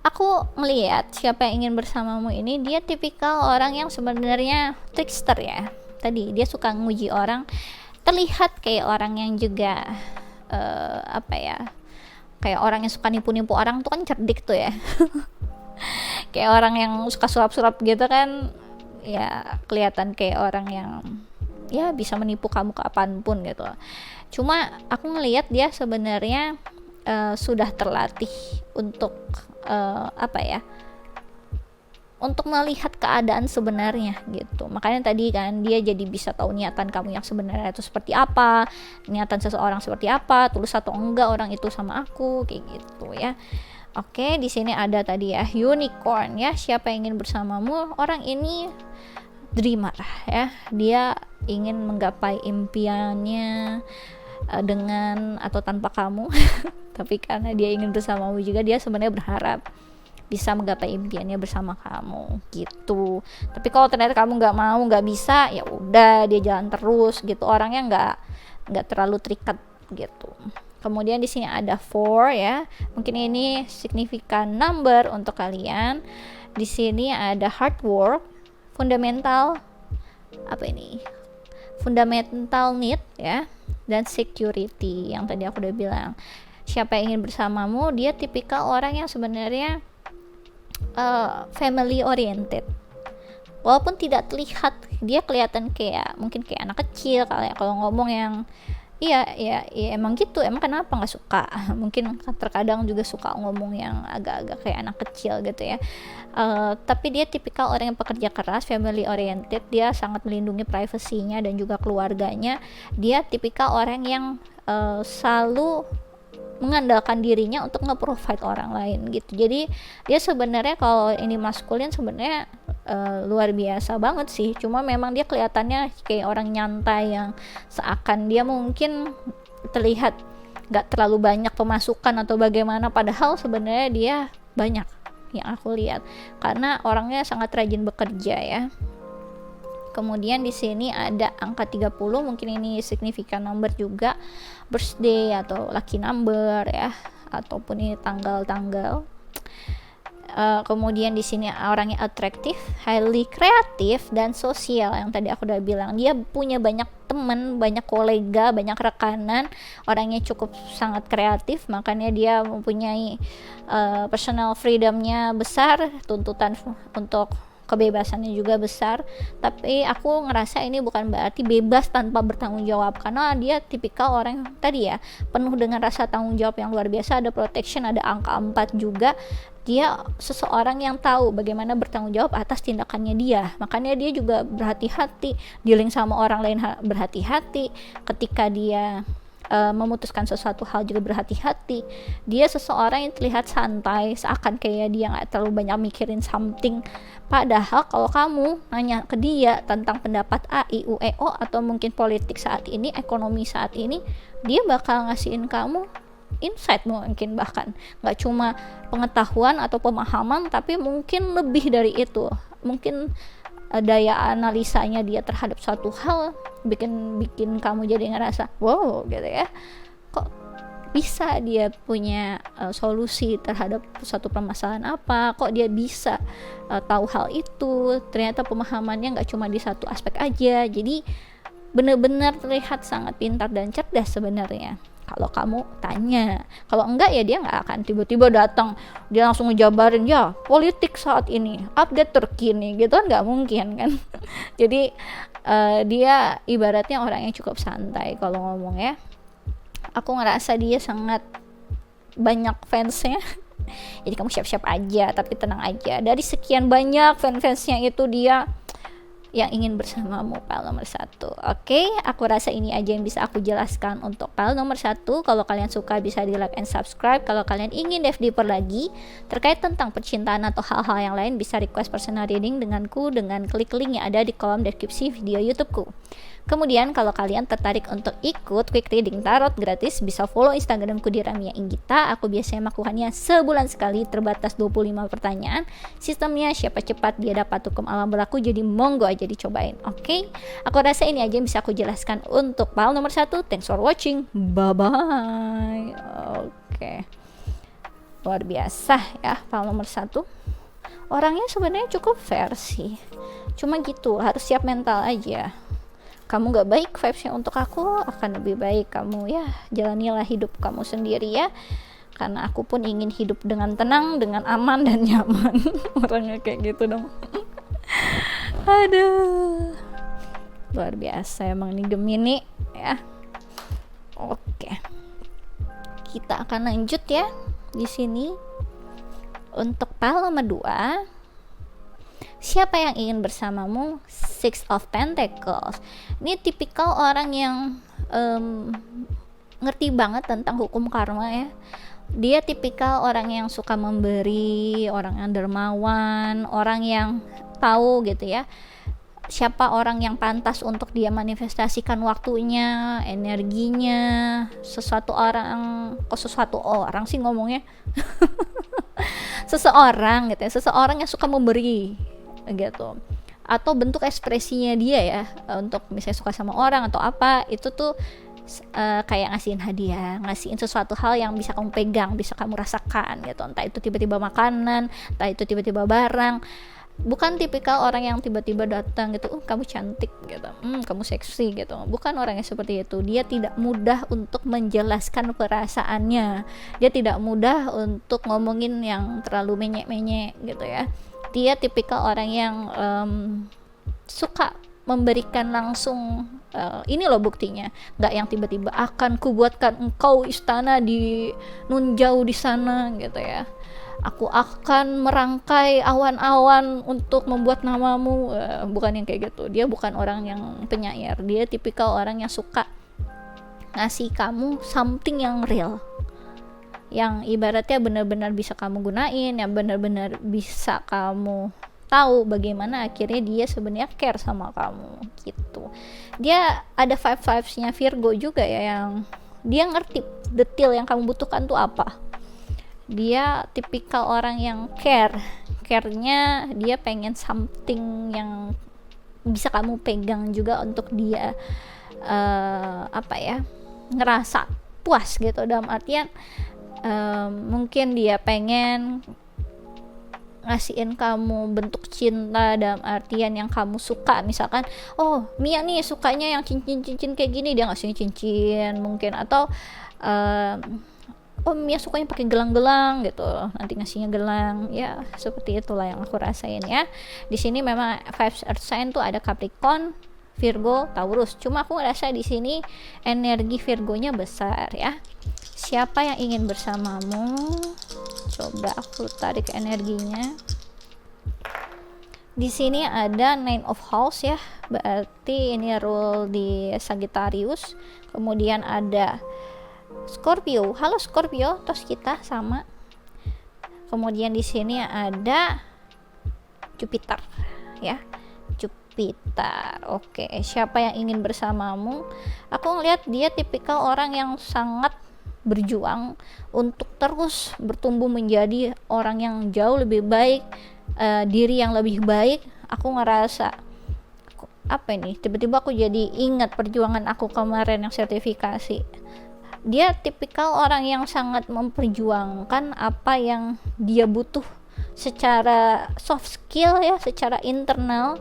Aku melihat siapa yang ingin bersamamu ini, dia tipikal orang yang sebenarnya trickster ya. Tadi dia suka nguji orang, terlihat kayak orang yang juga kayak orang yang suka nipu-nipu orang tuh kan cerdik tuh ya. Kayak orang yang suka sulap-sulap gitu kan, ya kelihatan kayak orang yang ya bisa menipu kamu kapanpun gitu. Cuma aku ngelihat dia sebenarnya sudah terlatih untuk untuk melihat keadaan sebenarnya gitu. Makanya tadi kan dia jadi bisa tahu niatan kamu yang sebenarnya itu seperti apa, niatan seseorang seperti apa, tulus atau enggak orang itu sama aku, kayak gitu ya. Oke, di sini ada tadi ya unicorn ya. Siapa yang ingin bersamamu? Orang ini dreamer ya. Dia ingin menggapai impiannya dengan atau tanpa kamu. Tapi karena dia ingin bersamamu juga, dia sebenarnya berharap bisa menggapai impiannya bersama kamu gitu. Tapi kalau ternyata kamu nggak mau, nggak bisa, ya udah dia jalan terus gitu. Orangnya nggak terlalu terikat gitu. Kemudian di sini ada 4 ya. Mungkin ini signifikan number untuk kalian. Di sini ada hard work, fundamental fundamental need ya, dan security yang tadi aku udah bilang. Siapa yang ingin bersamamu? Dia tipikal orang yang sebenarnya family oriented. Walaupun tidak terlihat, dia kelihatan kayak mungkin kayak anak kecil kalau ngomong yang iya emang gitu, emang kenapa nggak suka. Mungkin terkadang juga suka ngomong yang agak-agak kayak anak kecil gitu ya. Tapi dia tipikal orang yang pekerja keras, family oriented. Dia sangat melindungi privasinya dan juga keluarganya. Dia tipikal orang yang selalu mengandalkan dirinya untuk nge-provide orang lain gitu. Jadi dia sebenarnya kalau ini maskulin sebenarnya luar biasa banget sih, cuma memang dia kelihatannya kayak orang nyantai yang seakan dia mungkin terlihat gak terlalu banyak pemasukan atau bagaimana, padahal sebenarnya dia banyak yang aku lihat karena orangnya sangat rajin bekerja ya. Kemudian di sini ada angka 30, mungkin ini signifikan number juga, birthday atau lucky number ya, ataupun ini tanggal-tanggal. Kemudian di sini orangnya atraktif, highly kreatif dan sosial. Yang tadi aku udah bilang, dia punya banyak teman, banyak kolega, banyak rekanan. Orangnya cukup sangat kreatif, makanya dia mempunyai personal freedomnya besar, tuntutan untuk kebebasannya juga besar. Tapi aku ngerasa ini bukan berarti bebas tanpa bertanggung jawab, karena dia tipikal orang tadi ya, penuh dengan rasa tanggung jawab yang luar biasa. Ada protection, ada angka 4 juga. Dia seseorang yang tahu bagaimana bertanggung jawab atas tindakannya dia, makanya dia juga berhati-hati dealing sama orang lain, berhati-hati ketika dia memutuskan sesuatu hal juga berhati-hati. Dia seseorang yang terlihat santai, seakan kayak dia nggak terlalu banyak mikirin something, padahal kalau kamu nanya ke dia tentang pendapat A, I, U, E, O atau mungkin politik saat ini, ekonomi saat ini, dia bakal ngasihin kamu insight, mungkin bahkan nggak cuma pengetahuan atau pemahaman, tapi mungkin lebih dari itu. Mungkin daya analisanya dia terhadap suatu hal bikin kamu jadi ngerasa wow gitu ya, kok bisa dia punya solusi terhadap suatu permasalahan apa, kok dia bisa tahu hal itu, ternyata pemahamannya nggak cuma di satu aspek aja. Jadi benar-benar terlihat sangat pintar dan cerdas sebenarnya kalau kamu tanya. Kalau enggak ya dia nggak akan tiba-tiba datang, dia langsung ngejabarin ya politik saat ini, update terkini gitu kan, nggak mungkin kan. Jadi dia ibaratnya orang yang cukup santai kalau ngomong ya. Aku ngerasa dia sangat banyak fansnya. Jadi kamu siap-siap aja, tapi tenang aja, dari sekian banyak fansnya itu dia yang ingin bersamamu, pile nomor 1. Oke, aku rasa ini aja yang bisa aku jelaskan untuk pile nomor 1. Kalau kalian suka bisa di like and subscribe. Kalau kalian ingin dive deeper lagi terkait tentang percintaan atau hal-hal yang lain, bisa request personal reading denganku dengan klik link yang ada di kolom deskripsi video YouTubeku. Kemudian kalau kalian tertarik untuk ikut quick reading tarot gratis, bisa follow Instagramku di Ramia Inggita. Aku biasanya melakukannya sebulan sekali, terbatas 25 pertanyaan. Sistemnya siapa cepat dia dapat hukum alam berlaku, jadi monggo aja dicobain. Oke, aku rasa ini aja yang bisa aku jelaskan untuk pile nomor 1. Thanks for watching, bye bye. Oke, luar biasa ya pile nomor 1. Orangnya sebenarnya cukup fair sih, cuma gitu, harus siap mental aja. Kamu gak baik vibesnya untuk aku, akan lebih baik kamu ya jalanilah hidup kamu sendiri ya, karena aku pun ingin hidup dengan tenang, dengan aman dan nyaman. Orangnya kayak gitu dong. Aduh, luar biasa emang nih Gemini ya. Oke, kita akan lanjut ya di sini untuk pile nomor 2. Siapa yang ingin bersamamu? Six of Pentacles. Ini tipikal orang yang ngerti banget tentang hukum karma ya. Dia tipikal orang yang suka memberi, orang yang dermawan, orang yang tahu gitu ya siapa orang yang pantas untuk dia manifestasikan waktunya, energinya. Sesuatu orang sih ngomongnya seseorang gitu ya, seseorang yang suka memberi gitu, atau bentuk ekspresinya dia ya, untuk misalnya suka sama orang atau apa, itu tuh kayak ngasihin hadiah, ngasihin sesuatu hal yang bisa kamu pegang, bisa kamu rasakan gitu, entah itu tiba-tiba makanan, entah itu tiba-tiba barang. Bukan tipikal orang yang tiba-tiba datang gitu, kamu cantik gitu, kamu seksi gitu. Bukan orangnya seperti itu. Dia tidak mudah untuk menjelaskan perasaannya, dia tidak mudah untuk ngomongin yang terlalu menyek-menyek gitu ya. Dia tipikal orang yang suka memberikan langsung. Ini loh buktinya, nggak yang tiba-tiba akan kubuatkan engkau istana di nun jauh di sana gitu ya, aku akan merangkai awan-awan untuk membuat namamu. Bukan yang kayak gitu. Dia bukan orang yang penyair. Dia tipikal orang yang suka ngasih kamu something yang real yang ibaratnya benar-benar bisa kamu gunain, yang benar-benar bisa kamu tahu bagaimana akhirnya dia sebenarnya care sama kamu gitu. Dia ada vibes-vibesnya Virgo juga ya, yang dia ngerti detail yang kamu butuhkan tuh apa. Dia tipikal orang yang care-nya dia pengen something yang bisa kamu pegang juga untuk dia ngerasa puas gitu, dalam artian mungkin dia pengen ngasihin kamu bentuk cinta dalam artian yang kamu suka. Misalkan Mia nih sukanya yang cincin kayak gini, dia ngasihin cincin mungkin, atau Mia sukanya pakai gelang-gelang gitu, nanti ngasihnya gelang. Ya seperti itulah yang aku rasain ya. Di sini memang vibes earth sign tuh ada Capricorn, Virgo, Taurus. Cuma aku ngerasa di sini energi Virgonya besar ya. Siapa yang ingin bersamamu? Coba aku tarik energinya. Di sini ada Nine of House ya, berarti ini rule di Sagittarius. Kemudian ada Scorpio. Halo Scorpio, tos kita sama. Kemudian di sini ada Jupiter ya. Jupiter. Oke, siapa yang ingin bersamamu? Aku ngelihat dia tipikal orang yang sangat berjuang untuk terus bertumbuh menjadi orang yang jauh lebih baik, diri yang lebih baik. Aku ngerasa tiba-tiba aku jadi ingat perjuangan aku kemarin yang sertifikasi. Dia tipikal orang yang sangat memperjuangkan apa yang dia butuh secara soft skill ya, secara internal.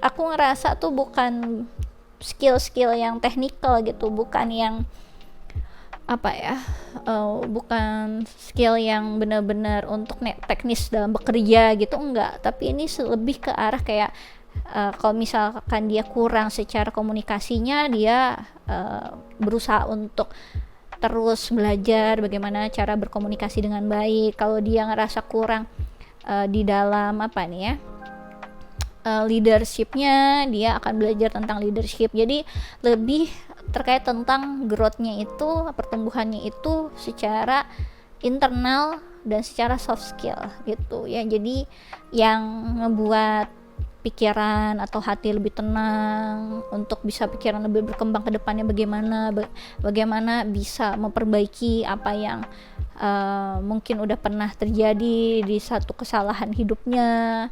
Aku ngerasa tuh bukan skill-skill yang teknikal gitu, bukan yang bukan skill yang benar-benar untuk teknis dalam bekerja gitu, enggak, tapi ini lebih ke arah kayak kalau misalkan dia kurang secara komunikasinya, dia berusaha untuk terus belajar bagaimana cara berkomunikasi dengan baik. Kalau dia ngerasa kurang di dalam leadershipnya, dia akan belajar tentang leadership. Jadi lebih terkait tentang growth-nya itu, pertumbuhannya itu secara internal dan secara soft skill gitu ya. Jadi yang ngebuat pikiran atau hati lebih tenang, untuk bisa pikiran lebih berkembang ke depannya, bagaimana bisa memperbaiki apa yang mungkin udah pernah terjadi di satu kesalahan hidupnya.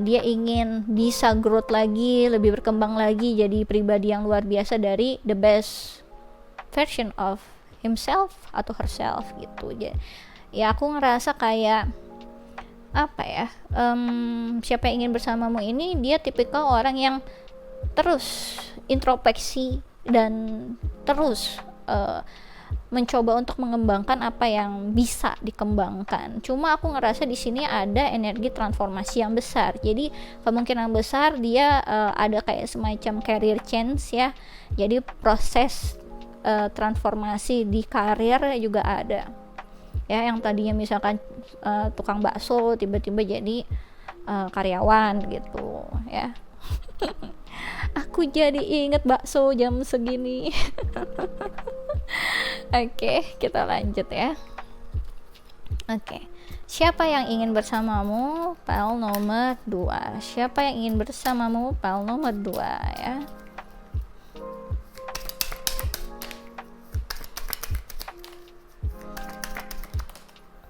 Dia ingin bisa growth lagi, lebih berkembang lagi, jadi pribadi yang luar biasa, dari the best version of himself atau herself gitu. Ya aku ngerasa kayak siapa yang ingin bersamamu ini, dia tipikal orang yang terus introspeksi dan terus mencoba untuk mengembangkan apa yang bisa dikembangkan. Cuma aku ngerasa di sini ada energi transformasi yang besar. Jadi kemungkinan besar dia ada kayak semacam career change ya. Jadi proses transformasi di karir juga ada. Ya, yang tadinya misalkan tukang bakso tiba-tiba jadi karyawan gitu ya. Aku jadi inget bakso jam segini. Oke, kita lanjut ya. Oke. Siapa yang ingin bersamamu? Pile nomor 2. Siapa yang ingin bersamamu? Pile nomor 2 ya.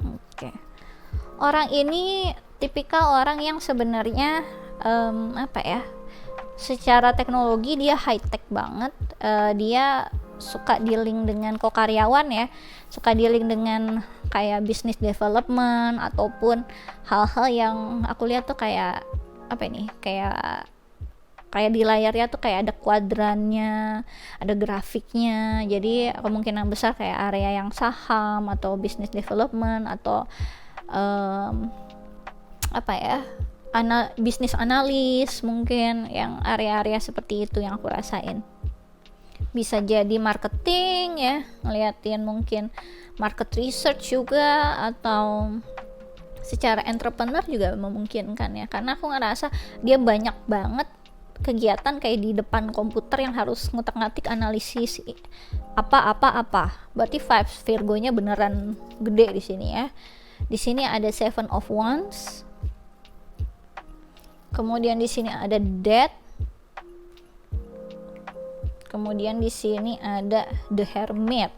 Oke. Orang ini tipikal orang yang sebenarnya secara teknologi dia high tech banget. Dia suka dealing dengan karyawan ya, suka dealing dengan kayak business development ataupun hal-hal yang aku lihat tuh kayak kayak di layarnya tuh kayak ada kuadrannya, ada grafiknya. Jadi kemungkinan besar kayak area yang saham atau business development atau bisnis analis, mungkin yang area-area seperti itu yang aku rasain. Bisa jadi marketing ya, ngeliatin mungkin market research juga, atau secara entrepreneur juga memungkinkan ya, karena aku ngerasa dia banyak banget kegiatan kayak di depan komputer yang harus ngutak-ngatik analisis apa. Berarti vibes Virgonya beneran gede di sini ya. Di sini ada Seven of Wands. Kemudian di sini ada Death. Kemudian di sini ada The Hermit.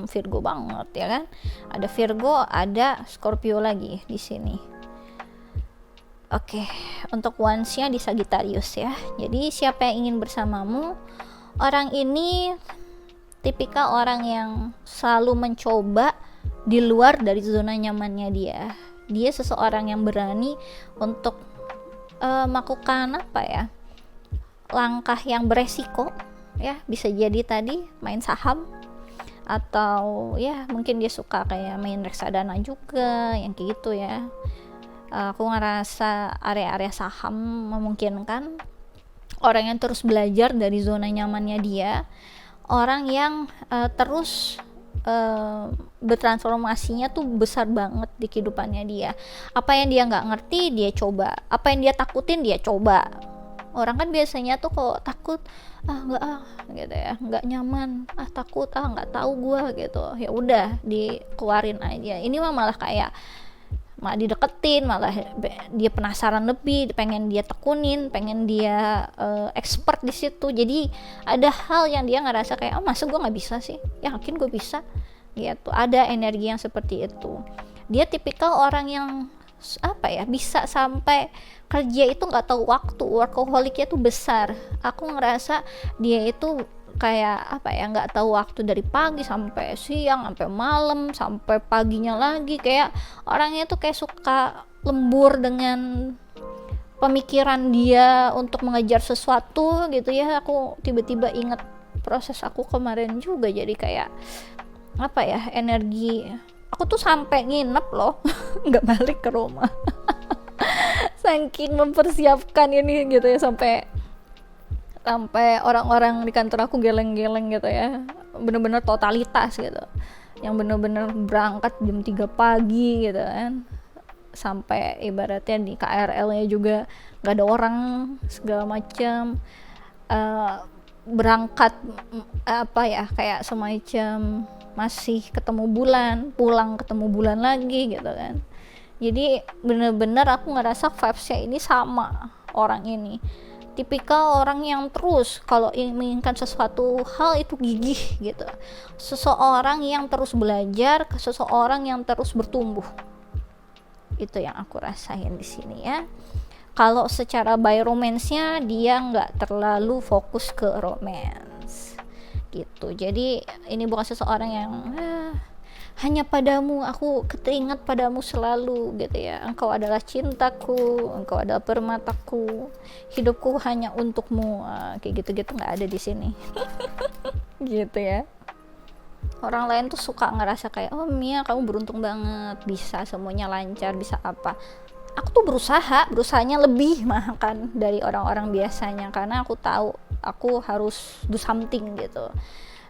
Virgo banget ya kan. Ada Virgo, ada Scorpio lagi di sini. Oke, untuk Wands-nya di Sagittarius ya. Jadi siapa yang ingin bersamamu? Orang ini tipikal orang yang selalu mencoba di luar dari zona nyamannya dia. Dia seseorang yang berani untuk melakukan langkah yang beresiko ya. Bisa jadi tadi main saham, atau ya mungkin dia suka kayak main reksadana juga yang kayak gitu ya. Aku ngerasa area-area saham memungkinkan orang yang terus belajar dari zona nyamannya dia, orang yang terus bertransformasinya tuh besar banget di kehidupannya dia. Apa yang dia nggak ngerti dia coba, apa yang dia takutin dia coba. Orang kan biasanya tuh kalau takut gitu ya, nggak nyaman, takut, nggak tahu gua gitu, ya udah dikeluarin aja. Ini mah malah kayak malah dideketin, malah dia penasaran lebih, pengen dia tekunin, pengen dia expert di situ. Jadi ada hal yang dia ngerasa kayak masa gue nggak bisa sih, yakin gue bisa gitu. Ada energi yang seperti itu. Dia tipikal orang yang bisa sampai kerja itu nggak tahu waktu, workaholicnya tuh besar. Aku ngerasa dia itu kayak nggak tahu waktu, dari pagi sampai siang, sampai malam, sampai paginya lagi. Kayak orangnya tuh kayak suka lembur dengan pemikiran dia untuk mengejar sesuatu gitu ya. Aku tiba-tiba inget proses aku kemarin juga, jadi kayak energi aku tuh sampai nginep loh nggak balik ke rumah saking mempersiapkan ini gitu ya, sampai orang-orang di kantor aku geleng-geleng gitu ya, bener-bener totalitas gitu, yang bener-bener berangkat jam 3 pagi gitu kan, sampai ibaratnya di KRL-nya juga nggak ada orang segala macam, berangkat kayak semacam masih ketemu bulan, pulang ketemu bulan lagi gitu kan. Jadi bener-bener aku ngerasa vibes-nya ini sama orang ini. Tipikal orang yang terus kalau menginginkan sesuatu hal itu gigih gitu. Seseorang yang terus belajar, seseorang yang terus bertumbuh. Itu yang aku rasain di sini ya. Kalau secara by romance-nya dia nggak terlalu fokus ke romance gitu. Jadi ini bukan seseorang yang hanya padamu aku teringat padamu selalu gitu ya, engkau adalah cintaku, engkau adalah permataku, hidupku hanya untukmu, kayak gitu-gitu nggak ada di sini gitu ya. Orang lain tuh suka ngerasa kayak Mia kamu beruntung banget, bisa semuanya lancar, bisa apa. Aku tuh berusahanya lebih kan dari orang-orang biasanya, karena aku tahu aku harus do something gitu,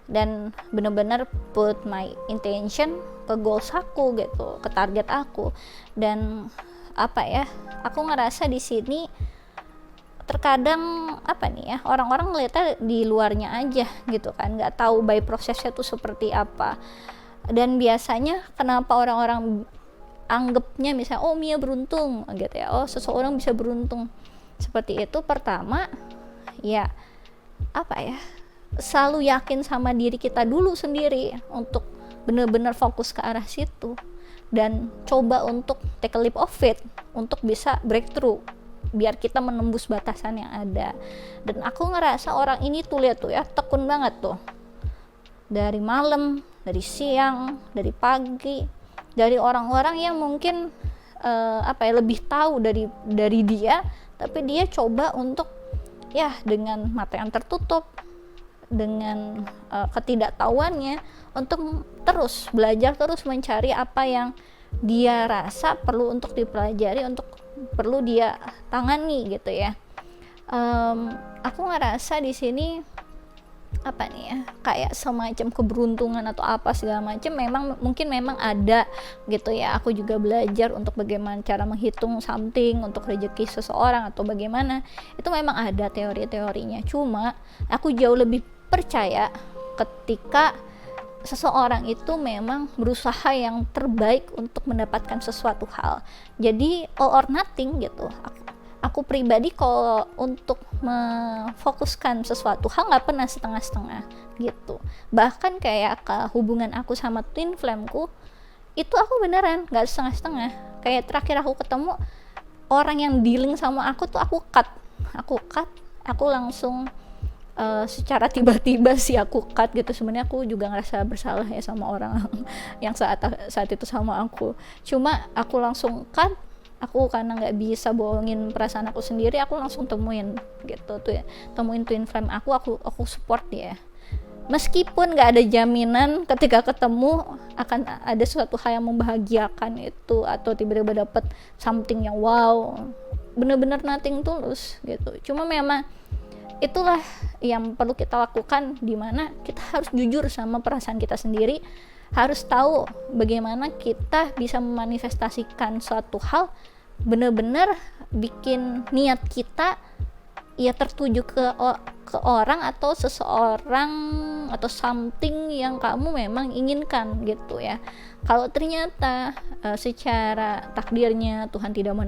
dan benar-benar put my intention ke goals aku gitu, ke target aku. Dan aku ngerasa di sini terkadang orang-orang ngeliatnya di luarnya aja gitu kan, nggak tahu by prosesnya tuh seperti apa. Dan biasanya kenapa orang-orang anggapnya misalnya Mia beruntung gitu ya, seseorang bisa beruntung seperti itu, pertama ya selalu yakin sama diri kita dulu sendiri untuk benar-benar fokus ke arah situ, dan coba untuk take a leap of faith untuk bisa breakthrough biar kita menembus batasan yang ada. Dan aku ngerasa orang ini tuh lihat tuh ya, tekun banget tuh, dari malam, dari siang, dari pagi, dari orang-orang yang mungkin lebih tahu dari dia, tapi dia coba untuk ya dengan mata yang tertutup, dengan ketidaktahuannya, untuk terus belajar, terus mencari apa yang dia rasa perlu untuk dipelajari, untuk perlu dia tangani gitu ya. Aku ngerasa di sini apa nih ya, kayak semacam keberuntungan atau apa segala macam, mungkin memang ada gitu ya. Aku juga belajar untuk bagaimana cara menghitung something untuk rezeki seseorang atau bagaimana, itu memang ada teori-teorinya. Cuma aku jauh lebih percaya ketika seseorang itu memang berusaha yang terbaik untuk mendapatkan sesuatu hal. Jadi all or nothing gitu. Aku pribadi kalau untuk memfokuskan sesuatu hal nggak pernah setengah-setengah gitu. Bahkan kayak ke hubungan aku sama twin flameku, itu aku beneran nggak setengah-setengah. Kayak terakhir aku ketemu orang yang dealing sama aku tuh, aku cut, aku langsung secara tiba-tiba sih aku cut gitu. Sebenarnya aku juga ngerasa bersalah ya sama orang yang saat itu sama aku. Cuma aku langsung cut. Aku karena nggak bisa bohongin perasaan aku sendiri, aku langsung temuin gitu tuh ya, temuin twin flame aku support dia. Meskipun nggak ada jaminan ketika ketemu akan ada suatu hal yang membahagiakan itu, atau tiba-tiba dapet something yang wow, bener-bener nothing tulus gitu. Cuma memang itulah yang perlu kita lakukan, dimana kita harus jujur sama perasaan kita sendiri, harus tahu bagaimana kita bisa memanifestasikan suatu hal, benar-benar bikin niat kita ya tertuju ke orang atau seseorang atau something yang kamu memang inginkan gitu ya. Kalau ternyata secara takdirnya Tuhan tidak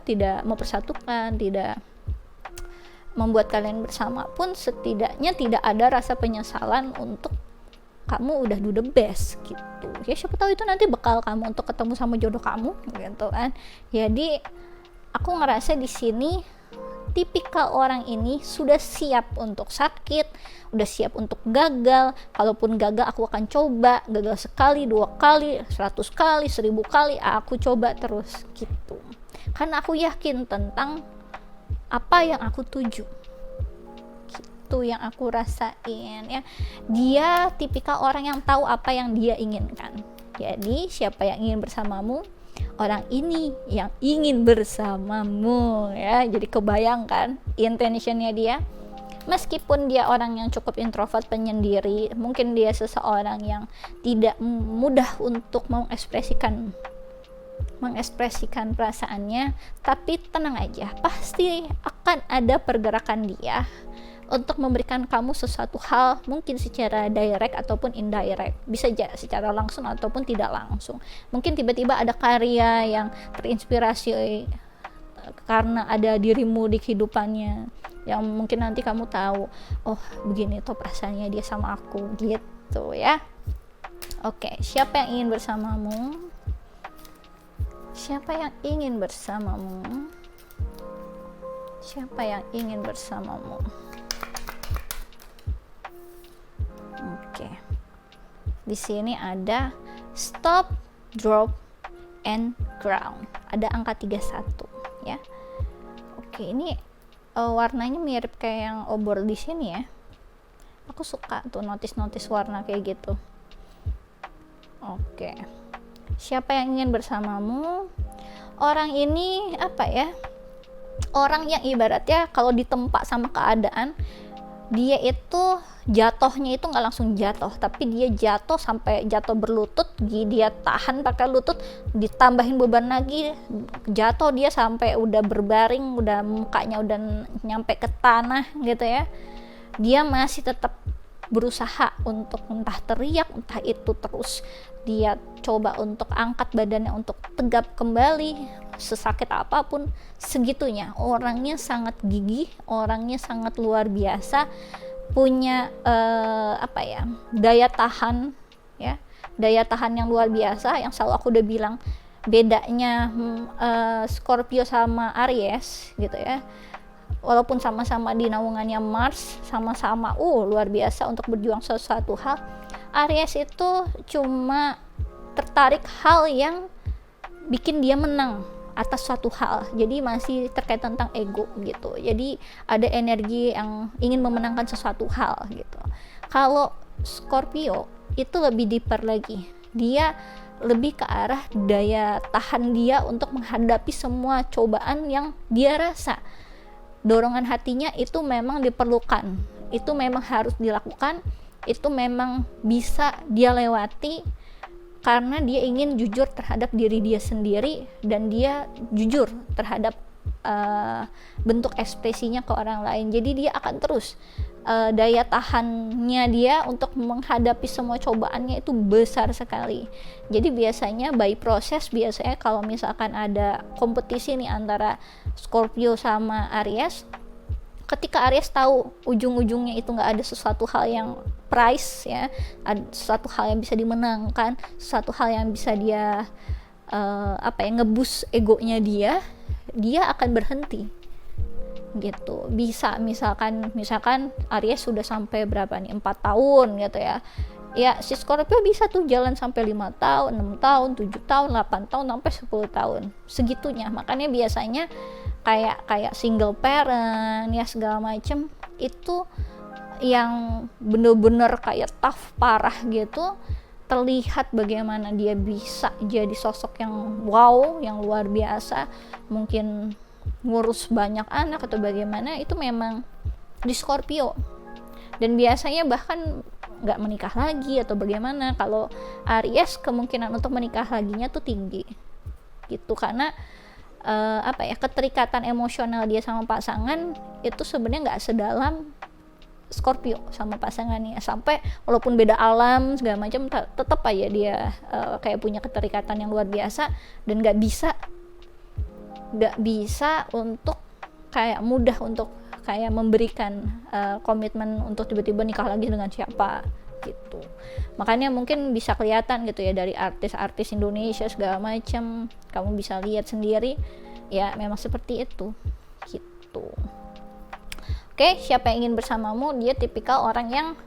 tidak mempersatukan, tidak membuat kalian bersama pun, setidaknya tidak ada rasa penyesalan untuk kamu udah do the best gitu ya. Siapa tahu itu nanti bekal kamu untuk ketemu sama jodoh kamu gitu kan. Jadi aku ngerasa di sini tipikal orang ini sudah siap untuk sakit, udah siap untuk gagal. Kalaupun gagal, aku akan coba. Gagal sekali, 2 kali, 100 kali, 1000 kali, aku coba terus gitu. Karena aku yakin tentang apa yang aku tuju, yang aku rasain ya. Dia tipikal orang yang tahu apa yang dia inginkan. Jadi siapa yang ingin bersamamu, orang ini yang ingin bersamamu ya. Jadi kebayangkan intentionnya dia. Meskipun dia orang yang cukup introvert, penyendiri, mungkin dia seseorang yang tidak mudah untuk mengekspresikan perasaannya, tapi tenang aja, pasti akan ada pergerakan dia untuk memberikan kamu sesuatu hal, mungkin secara direct ataupun indirect, bisa secara langsung ataupun tidak langsung. Mungkin tiba-tiba ada karya yang terinspirasi karena ada dirimu di kehidupannya, yang mungkin nanti kamu tahu, oh begini tuh perasaannya dia sama aku gitu ya. Oke, siapa yang ingin bersamamu? Siapa yang ingin bersamamu? Siapa yang ingin bersamamu? Oke. Di sini ada stop, drop, and ground. Ada angka 31 ya. Oke, ini warnanya mirip kayak yang obor di sini ya. Aku suka tuh notis-notis warna kayak gitu. Oke. Siapa yang ingin bersamamu? Orang ini apa ya? Orang yang ibaratnya kalau ditempa sama keadaan, dia itu jatuhnya itu nggak langsung jatuh, tapi dia jatuh sampai jatuh berlutut, dia tahan pakai lutut, ditambahin beban lagi, jatuh dia sampai udah berbaring, udah mukanya udah nyampe ke tanah gitu ya. Dia masih tetap berusaha untuk entah teriak, entah itu terus dia coba untuk angkat badannya untuk tegap kembali, sesakit apapun, segitunya. Orangnya sangat gigih, orangnya sangat luar biasa, punya daya tahan ya, daya tahan yang luar biasa. Yang selalu aku udah bilang bedanya Scorpio sama Aries gitu ya, walaupun sama-sama di naungannya Mars, sama-sama luar biasa untuk berjuang sesuatu hal. Aries itu cuma tertarik hal yang bikin dia menang atas suatu hal, jadi masih terkait tentang ego gitu. Jadi ada energi yang ingin memenangkan sesuatu hal gitu. Kalau Scorpio itu lebih deeper lagi, dia lebih ke arah daya tahan dia untuk menghadapi semua cobaan yang dia rasa. Dorongan hatinya itu memang diperlukan, itu memang harus dilakukan, itu memang bisa dia lewati karena dia ingin jujur terhadap diri dia sendiri dan dia jujur terhadap bentuk ekspresinya ke orang lain. Jadi dia akan terus daya tahannya dia untuk menghadapi semua cobaannya itu besar sekali. Jadi biasanya by proses, biasanya kalau misalkan ada kompetisi nih antara Scorpio sama Aries, ketika Aries tahu ujung-ujungnya itu nggak ada sesuatu hal yang prize ya, ada sesuatu hal yang bisa dimenangkan, sesuatu hal yang bisa dia ngebus egonya dia akan berhenti gitu. Bisa misalkan Aries sudah sampai berapa nih, 4 tahun gitu ya si Scorpio bisa tuh jalan sampai 5 tahun, 6 tahun, 7 tahun, 8 tahun, sampai 10 tahun segitunya. Makanya biasanya kayak single parent ya segala macem itu yang bener-bener kayak tough parah gitu, terlihat bagaimana dia bisa jadi sosok yang wow, yang luar biasa, mungkin ngurus banyak anak atau bagaimana, itu memang di Scorpio. Dan biasanya bahkan nggak menikah lagi atau bagaimana. Kalau Aries kemungkinan untuk menikah laginya tuh tinggi gitu, karena keterikatan emosional dia sama pasangan itu sebenarnya nggak sedalam Scorpio sama pasangannya, sampai walaupun beda alam segala macam tetap aja dia kayak punya keterikatan yang luar biasa, dan nggak bisa untuk kayak mudah untuk kayak memberikan komitmen untuk tiba-tiba nikah lagi dengan siapa gitu. Makanya mungkin bisa kelihatan gitu ya dari artis-artis Indonesia segala macam, kamu bisa lihat sendiri ya, memang seperti itu gitu. Oke, siapa yang ingin bersamamu, dia tipikal orang yang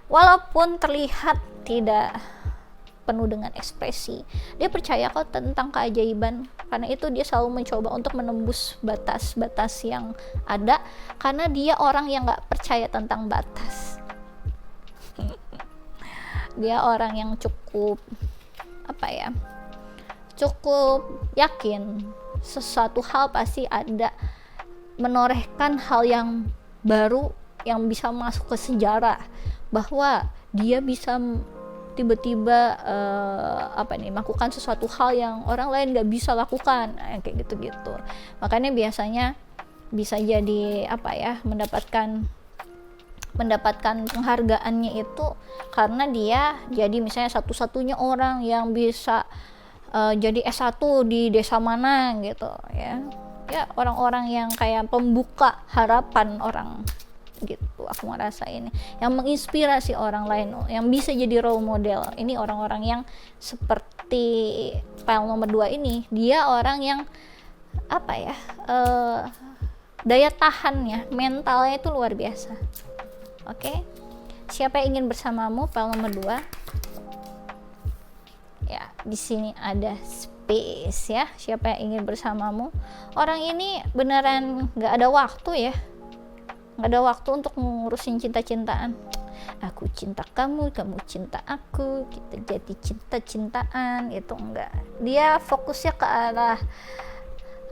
walaupun terlihat tidak penuh dengan ekspresi, dia percaya kok tentang keajaiban. Karena itu dia selalu mencoba untuk menembus batas-batas yang ada, karena dia orang yang gak percaya tentang batas. Dia orang yang cukup yakin sesuatu hal pasti ada, menorehkan hal yang baru yang bisa masuk ke sejarah, bahwa dia bisa tiba-tiba melakukan sesuatu hal yang orang lain gak bisa lakukan, kayak gitu-gitu. Makanya biasanya bisa jadi mendapatkan penghargaannya itu karena dia jadi misalnya satu-satunya orang yang bisa jadi S1 di desa mana gitu ya, orang-orang yang kayak pembuka harapan orang gitu. Aku ngerasa ini yang menginspirasi orang lain, yang bisa jadi role model. Ini orang-orang yang seperti file nomor 2 ini, dia orang yang daya tahannya, mentalnya itu luar biasa. Oke, siapa yang ingin bersamamu, file nomor 2 ya. Di sini ada space ya. Siapa yang ingin bersamamu, orang ini beneran gak ada waktu ya, gak ada waktu untuk ngurusin cinta-cintaan. Aku cinta kamu, kamu cinta aku, kita jadi cinta-cintaan, itu enggak. Dia fokusnya ke arah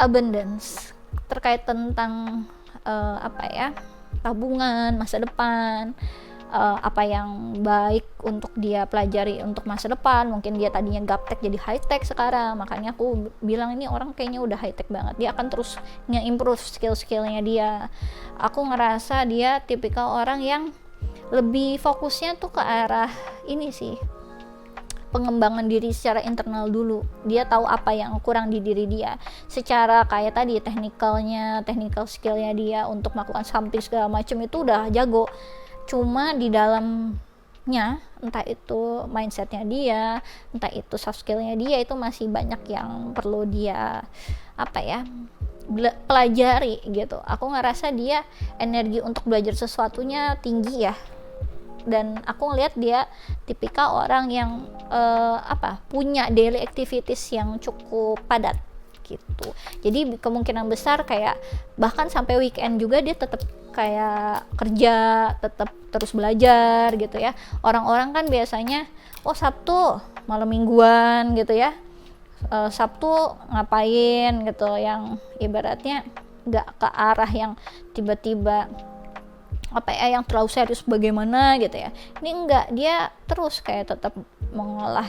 abundance, terkait tentang tabungan masa depan, apa yang baik untuk dia pelajari untuk masa depan. Mungkin dia tadinya gaptek jadi high tech sekarang, makanya aku bilang ini orang kayaknya udah high tech banget. Dia akan terus nge-improve skill-skillnya dia. Aku ngerasa dia tipikal orang yang lebih fokusnya tuh ke arah ini sih, pengembangan diri secara internal dulu. Dia tahu apa yang kurang di diri dia, secara kayak tadi technical skillnya dia untuk melakukan something segala macam itu udah jago. Cuma di dalamnya, entah itu mindsetnya dia, entah itu soft skillnya dia, itu masih banyak yang perlu dia pelajari gitu. Aku ngerasa dia energi untuk belajar sesuatunya tinggi ya, dan aku ngelihat dia tipikal orang yang punya daily activities yang cukup padat gitu. Jadi kemungkinan besar kayak bahkan sampai weekend juga dia tetap kayak kerja, tetap terus belajar gitu ya. Orang-orang kan biasanya Sabtu malam mingguan gitu ya, Sabtu ngapain gitu, yang ibaratnya nggak ke arah yang tiba-tiba apa ya, yang terlalu serius bagaimana gitu ya. Ini enggak, dia terus kayak tetap mengolah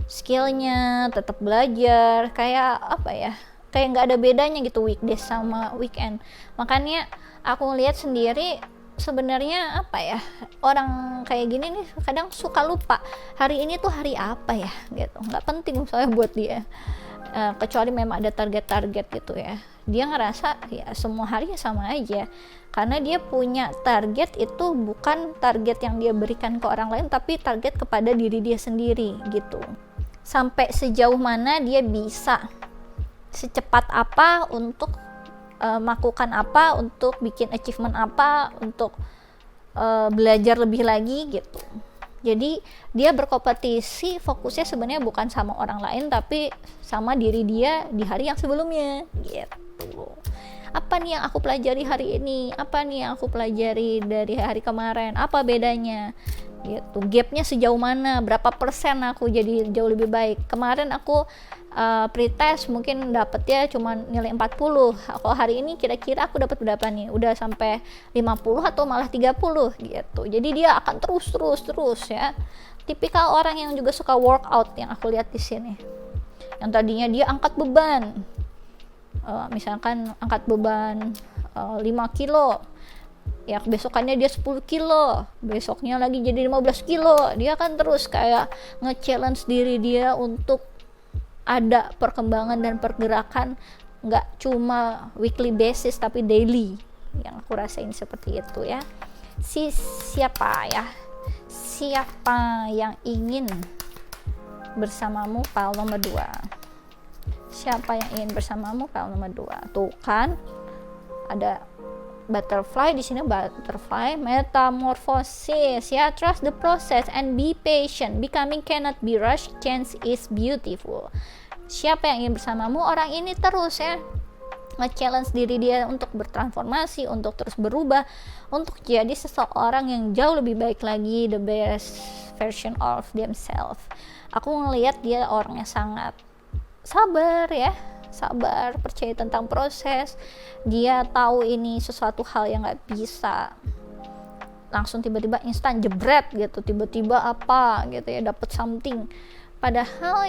skillnya, tetap belajar, kayak apa ya, kayak nggak ada bedanya gitu weekdays sama weekend. Makanya aku lihat sendiri sebenarnya apa ya, orang kayak gini nih kadang suka lupa hari ini tuh hari apa ya gitu, nggak penting soalnya buat dia. Kecuali memang ada target-target gitu ya, dia ngerasa ya semua hari sama aja, karena dia punya target itu bukan target yang dia berikan ke orang lain, tapi target kepada diri dia sendiri gitu. Sampai sejauh mana dia bisa, secepat apa untuk melakukan apa, untuk bikin achievement apa, untuk belajar lebih lagi gitu. Jadi dia berkompetisi, fokusnya sebenarnya bukan sama orang lain, tapi sama diri dia di hari yang sebelumnya gitu. Apa nih yang aku pelajari hari ini, apa nih yang aku pelajari dari hari kemarin, apa bedanya gitu, gapnya sejauh mana, berapa persen aku jadi jauh lebih baik. Kemarin aku pretest mungkin dapetnya cuma nilai 40, kalau hari ini kira-kira aku dapat berapa nih, udah sampai 50 atau malah 30 gitu. Jadi dia akan terus ya, tipikal orang yang juga suka workout yang aku lihat di sini. Yang tadinya dia angkat beban, misalkan angkat beban 5 kilo, ya besokannya dia 10 kilo, besoknya lagi jadi 15 kilo. Dia kan terus kayak nge-challenge diri dia untuk ada perkembangan dan pergerakan, nggak cuma weekly basis tapi daily. Yang aku rasain seperti itu ya. Siapa yang ingin bersamamu file nomor 2? Siapa yang ingin bersamamu file nomor 2? Tuh kan ada butterfly di sini, butterfly metamorphosis ya. Trust the process and be patient, becoming cannot be rushed, change is beautiful. Siapa yang ingin bersamamu? Orang ini terus ya nge-challenge diri dia untuk bertransformasi, untuk terus berubah, untuk jadi seseorang yang jauh lebih baik lagi, the best version of themselves. Aku ngelihat dia orangnya sangat sabar ya, sabar, percaya tentang proses. Dia tahu ini sesuatu hal yang nggak bisa langsung tiba-tiba instan jebret gitu, tiba-tiba apa gitu ya, dapat something. Padahal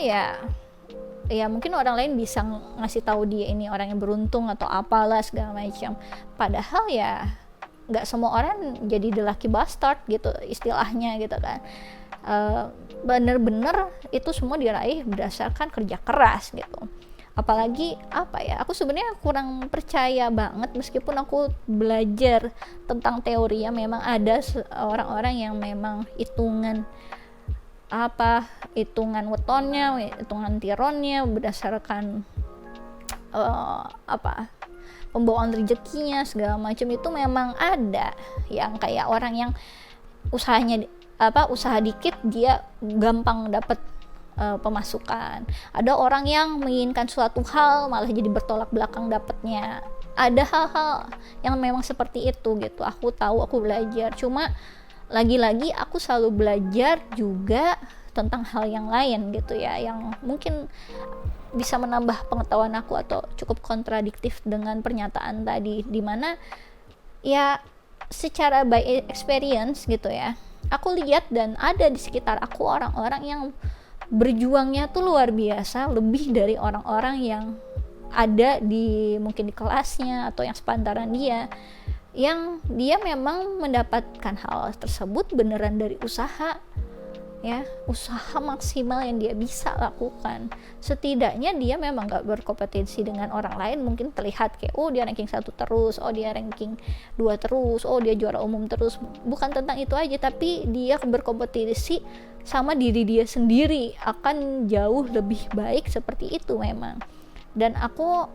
ya mungkin orang lain bisa ngasih tahu dia ini orang yang beruntung atau apalah segala macam. Padahal ya nggak semua orang jadi the lucky bastard gitu istilahnya gitu kan. Bener-bener itu semua diraih berdasarkan kerja keras gitu. Apalagi apa ya, aku sebenarnya kurang percaya banget, meskipun aku belajar tentang teori ya, memang ada orang-orang yang memang hitungan wetonnya, hitungan tironnya berdasarkan pembawaan rezekinya segala macam. Itu memang ada yang kayak orang yang usaha dikit dia gampang dapat pemasukan. Ada orang yang menginginkan suatu hal malah jadi bertolak belakang dapatnya. Ada hal-hal yang memang seperti itu gitu. Aku tahu, aku belajar. Cuma lagi-lagi aku selalu belajar juga tentang hal yang lain gitu ya, yang mungkin bisa menambah pengetahuan aku atau cukup kontradiktif dengan pernyataan tadi, dimana ya secara by experience gitu ya, aku lihat dan ada di sekitar aku orang-orang yang berjuangnya tuh luar biasa, lebih dari orang-orang yang ada mungkin di kelasnya atau yang sepantaran dia, yang dia memang mendapatkan hal tersebut beneran dari usaha ya, usaha maksimal yang dia bisa lakukan. Setidaknya dia memang gak berkompetensi dengan orang lain, mungkin terlihat kayak dia ranking 1 terus, dia ranking 2 terus, dia juara umum terus. Bukan tentang itu aja, tapi dia berkompetisi sama diri dia sendiri akan jauh lebih baik seperti itu memang. Dan aku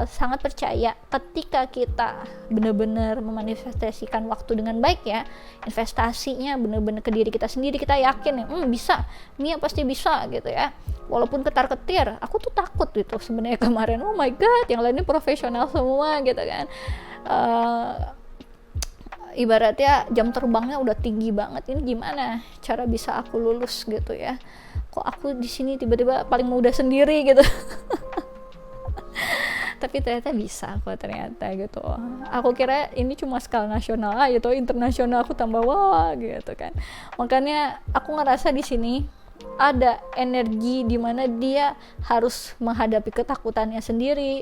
sangat percaya ketika kita benar-benar memanifestasikan waktu dengan baik ya, investasinya benar-benar ke diri kita sendiri, kita yakin ya, bisa, Mia pasti bisa gitu ya, walaupun ketar-ketir. Aku tuh takut gitu sebenarnya kemarin, oh my god, yang lainnya profesional semua gitu kan, ibaratnya jam terbangnya udah tinggi banget, ini gimana cara bisa aku lulus gitu ya, kok aku di sini tiba-tiba paling muda sendiri gitu. Tapi ternyata bisa kok ternyata gitu. Aku kira ini cuma skala nasional aja, tuh internasional aku tambah wah gitu kan. Makanya aku ngerasa di sini ada energi di mana dia harus menghadapi ketakutannya sendiri,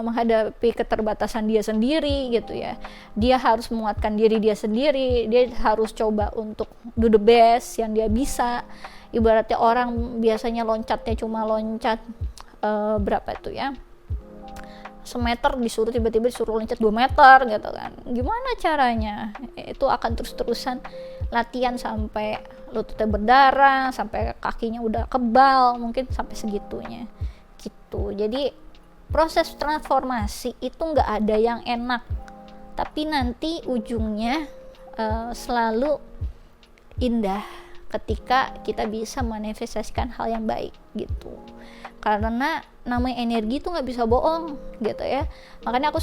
menghadapi keterbatasan dia sendiri gitu ya. Dia harus menguatkan diri dia sendiri, dia harus coba untuk do the best yang dia bisa. Ibaratnya orang biasanya loncatnya cuma loncat berapa itu ya, semeter, tiba-tiba disuruh loncat 2 meter gitu kan. Gimana caranya? Itu akan terus-terusan latihan sampai lututnya berdarah, sampai kakinya udah kebal, mungkin sampai segitunya gitu. Jadi proses transformasi itu nggak ada yang enak, tapi nanti ujungnya selalu indah ketika kita bisa manifestasikan hal yang baik gitu. Karena namanya energi itu nggak bisa bohong gitu ya. Makanya aku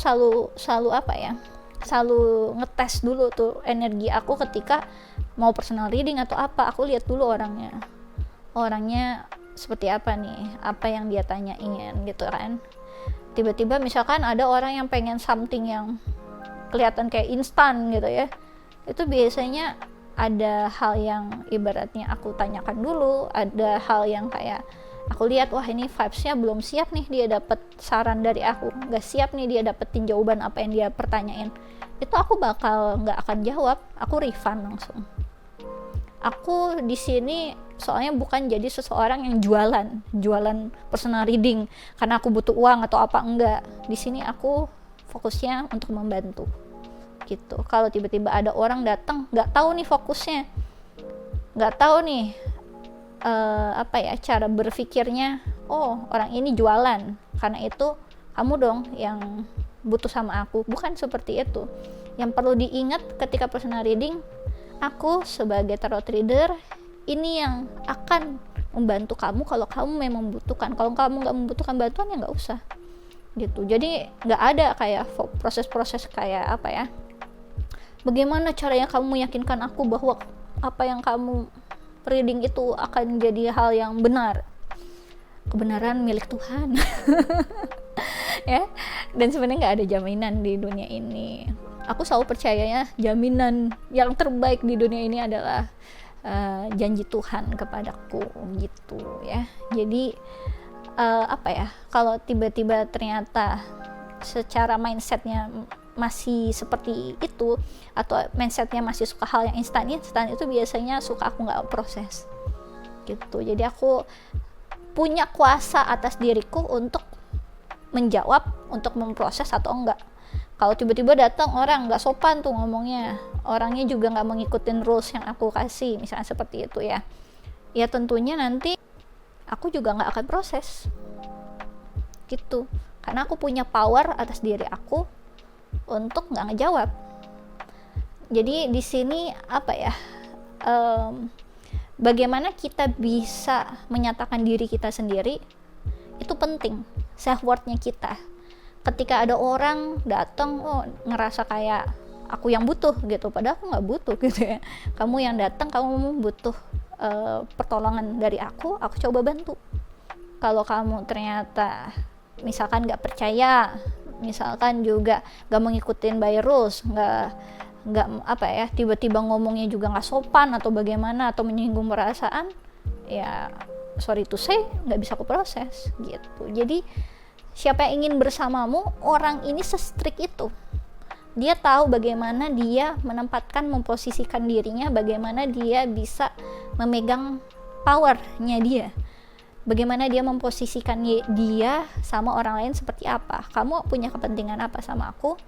selalu apa ya, selalu ngetes dulu tuh energi aku ketika mau personal reading atau apa. Aku lihat dulu orangnya seperti apa nih, apa yang dia tanyain gitu kan. Tiba-tiba misalkan ada orang yang pengen something yang kelihatan kayak instan gitu ya, itu biasanya ada hal yang ibaratnya aku tanyakan dulu, ada hal yang kayak aku lihat, wah ini vibes-nya belum siap nih dia dapat saran dari aku, nggak siap nih dia dapetin jawaban apa yang dia pertanyain, itu aku bakal nggak akan jawab, aku refund langsung. Aku di sini soalnya bukan jadi seseorang yang jualan personal reading karena aku butuh uang atau apa, enggak. Di sini aku fokusnya untuk membantu gitu. Kalau tiba-tiba ada orang datang nggak tahu nih fokusnya, nggak tahu nih apa ya cara berpikirnya, oh orang ini jualan, karena itu kamu dong yang butuh sama aku, bukan seperti itu. Yang perlu diingat ketika personal reading, aku sebagai tarot reader ini yang akan membantu kamu kalau kamu memang membutuhkan. Kalau kamu nggak membutuhkan bantuan ya nggak usah gitu. Jadi nggak ada kayak proses-proses kayak apa ya, bagaimana caranya kamu meyakinkan aku bahwa apa yang kamu reading itu akan jadi hal yang benar. Kebenaran milik Tuhan. Ya, dan sebenarnya nggak ada jaminan di dunia ini. Aku selalu percayanya jaminan yang terbaik di dunia ini adalah janji Tuhan kepadaku gitu ya. Jadi apa ya, kalau tiba-tiba ternyata secara mindsetnya masih seperti itu, atau mindsetnya masih suka hal yang instan, itu biasanya suka aku nggak proses gitu. Jadi aku punya kuasa atas diriku untuk menjawab, untuk memproses atau enggak. Kalau tiba-tiba datang orang nggak sopan tuh ngomongnya, orangnya juga nggak mengikutin rules yang aku kasih, misalnya seperti itu ya, ya tentunya nanti aku juga nggak akan proses gitu, karena aku punya power atas diri aku untuk nggak ngejawab. Jadi di sini apa ya, bagaimana kita bisa menyatakan diri kita sendiri itu penting, self worth-nya kita. Ketika ada orang datang, oh ngerasa kayak aku yang butuh gitu, padahal aku nggak butuh gitu ya. Kamu yang datang, kamu butuh pertolongan dari aku coba bantu. Kalau kamu ternyata misalkan nggak percaya, misalkan juga nggak mengikutin by rules, nggak apa ya, tiba-tiba ngomongnya juga nggak sopan atau bagaimana, atau menyinggung perasaan, ya sorry to say nggak bisa aku proses gitu. Jadi siapa yang ingin bersamamu, orang ini se-strict itu. Dia tahu bagaimana dia menempatkan, memposisikan dirinya, bagaimana dia bisa memegang powernya dia, bagaimana dia memposisikan dia sama orang lain seperti apa. Kamu punya kepentingan apa sama aku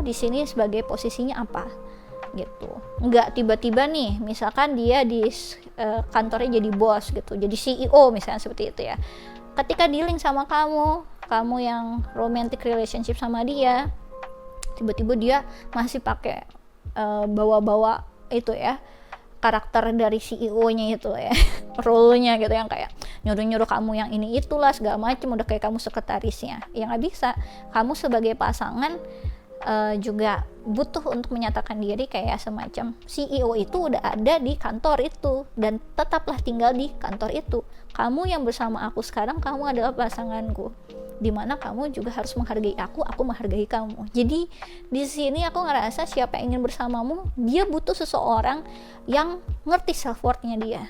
di sini sebagai posisinya apa gitu. Nggak tiba-tiba nih misalkan dia di kantornya jadi bos gitu, jadi CEO misalnya seperti itu ya. Ketika dealing sama kamu yang romantic relationship sama dia, tiba-tiba dia masih pakai bawa-bawa itu ya, karakter dari CEO-nya itu ya, role-nya gitu, yang kayak nyuruh-nyuruh kamu yang ini itulah segala macam, udah kayak kamu sekretarisnya. Ya nggak bisa. Kamu sebagai pasangan juga butuh untuk menyatakan diri, kayak semacam CEO itu udah ada di kantor itu dan tetaplah tinggal di kantor itu. Kamu yang bersama aku sekarang, kamu adalah pasanganku, dimana kamu juga harus menghargai aku menghargai kamu. Jadi di sini aku ngerasa siapa yang ingin bersamamu, dia butuh seseorang yang ngerti self worth-nya dia,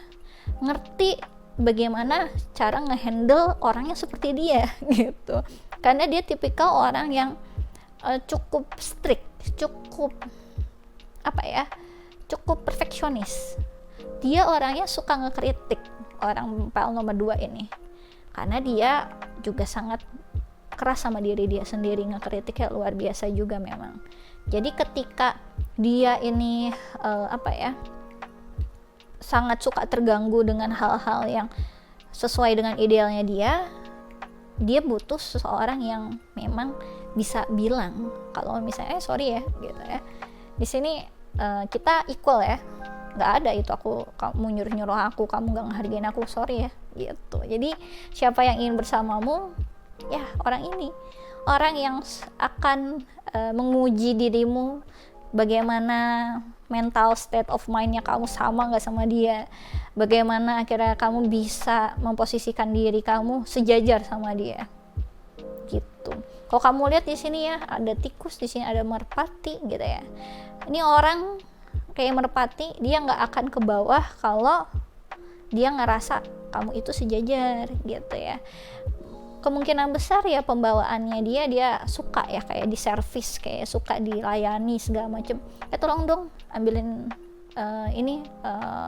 ngerti bagaimana cara ngehandle orang yang seperti dia gitu. Karena dia tipikal orang yang cukup strict, cukup cukup perfeksionis. Dia orangnya suka ngekritik, orang PL nomor 2 ini, karena dia juga sangat keras sama diri dia sendiri, ngekritiknya luar biasa juga memang. Jadi ketika dia ini sangat suka terganggu dengan hal-hal yang sesuai dengan idealnya dia butuh seseorang yang memang bisa bilang kalau misalnya sorry ya gitu ya, di sini kita equal ya, nggak ada itu kamu nyuruh aku, kamu nggak ngehargain aku, sorry ya gitu. Jadi siapa yang ingin bersamamu, ya orang ini, orang yang akan menguji dirimu, bagaimana mental state of mind-nya kamu sama nggak sama dia, bagaimana akhirnya kamu bisa memposisikan diri kamu sejajar sama dia gitu. Kalau kamu lihat di sini ya, ada tikus, di sini ada merpati gitu ya. Ini orang kayak merpati, dia nggak akan ke bawah kalau dia ngerasa kamu itu sejajar gitu ya. Kemungkinan besar ya pembawaannya dia suka ya kayak di servis, kayak suka dilayani segala macem. Tolong dong ambilin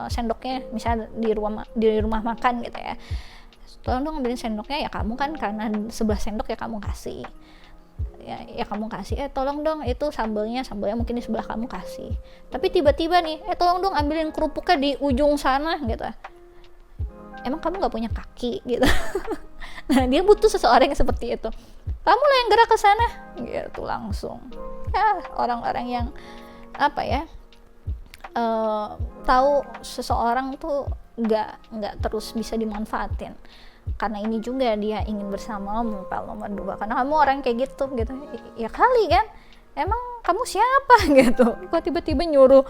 sendoknya, misalnya di rumah makan gitu ya, tolong dong ambilin sendoknya, ya kamu kan karena sebelah sendok ya kamu kasih, ya kamu kasih. Tolong dong itu sambelnya mungkin di sebelah kamu kasih. Tapi tiba-tiba nih, tolong dong ambilin kerupuknya di ujung sana gitu. Emang kamu nggak punya kaki gitu? Nah, dia butuh seseorang yang seperti itu. Kamu lah yang gerak ke sana gitu langsung. Ya, orang-orang yang tahu seseorang tuh nggak terus bisa dimanfaatin. Karena ini juga dia ingin bersamamu, PL nomor 2, karena kamu orang kayak gitu. Ya kali kan, emang kamu siapa gitu, kok tiba-tiba nyuruh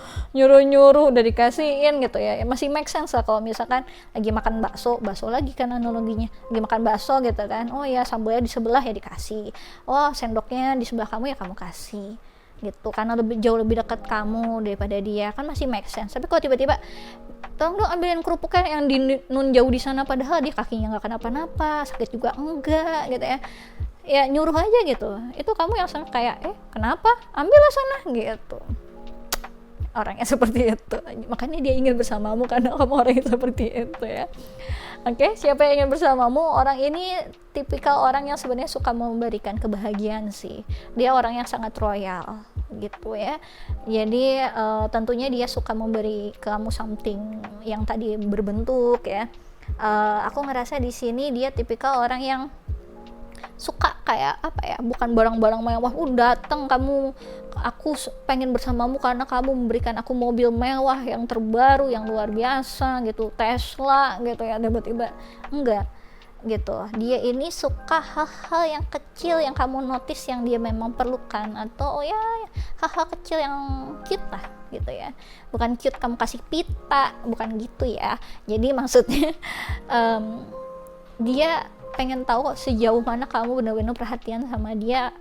udah dikasihin gitu ya. Masih make sense lah kalau misalkan lagi makan bakso lagi kan analoginya, lagi makan bakso gitu kan, oh ya sambelnya di sebelah ya dikasih, oh sendoknya di sebelah kamu ya kamu kasih gitu, karena jauh lebih dekat kamu daripada dia, kan masih make sense. Tapi kalau tiba-tiba tolong dong ambilin kerupuknya yang nun jauh di sana, padahal dia kakinya nggak kenapa-napa, sakit juga enggak gitu ya nyuruh aja gitu, itu kamu yang kayak kenapa, ambillah sana gitu. Orangnya seperti itu, makanya dia ingin bersamamu karena kamu orang yang seperti itu ya. Oke, siapa yang ingin bersamamu? Orang ini tipikal orang yang sebenarnya suka memberikan kebahagiaan sih. Dia orang yang sangat royal gitu ya. Jadi tentunya dia suka memberi kamu something yang tadi berbentuk ya. Aku ngerasa di sini dia tipikal orang yang suka kayak bukan barang-barang mewah, datang kamu, aku pengen bersamamu karena kamu memberikan aku mobil mewah yang terbaru yang luar biasa gitu, Tesla gitu ya, tiba-tiba enggak gitu. Dia ini suka hal-hal yang kecil yang kamu notice yang dia memang perlukan, atau ya hal-hal kecil yang cute lah gitu ya. Bukan cute kamu kasih pita, bukan gitu ya. Jadi maksudnya dia pengen tahu sejauh mana kamu benar-benar perhatian sama dia,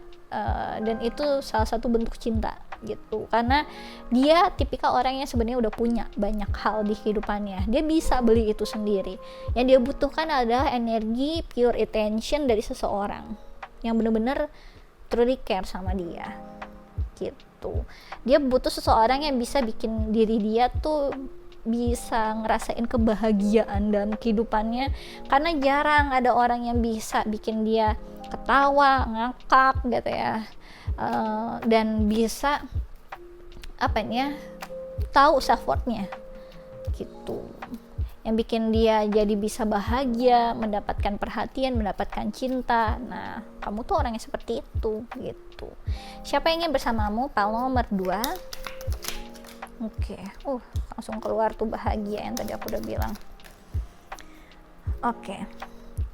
dan itu salah satu bentuk cinta gitu. Karena dia tipikal orang yang sebenarnya udah punya banyak hal di kehidupannya, dia bisa beli itu sendiri. Yang dia butuhkan adalah energi pure attention dari seseorang yang benar-benar truly care sama dia gitu. Dia butuh seseorang yang bisa bikin diri dia tuh bisa ngerasain kebahagiaan dalam kehidupannya, karena jarang ada orang yang bisa bikin dia ketawa, ngakak gitu ya, dan bisa tahu self worth-nya gitu, yang bikin dia jadi bisa bahagia, mendapatkan perhatian, mendapatkan cinta. Nah, kamu tuh orangnya seperti itu gitu. Siapa yang ingin bersamamu? PL nomor 2. Oke, langsung keluar tuh bahagia yang tadi aku udah bilang. Oke,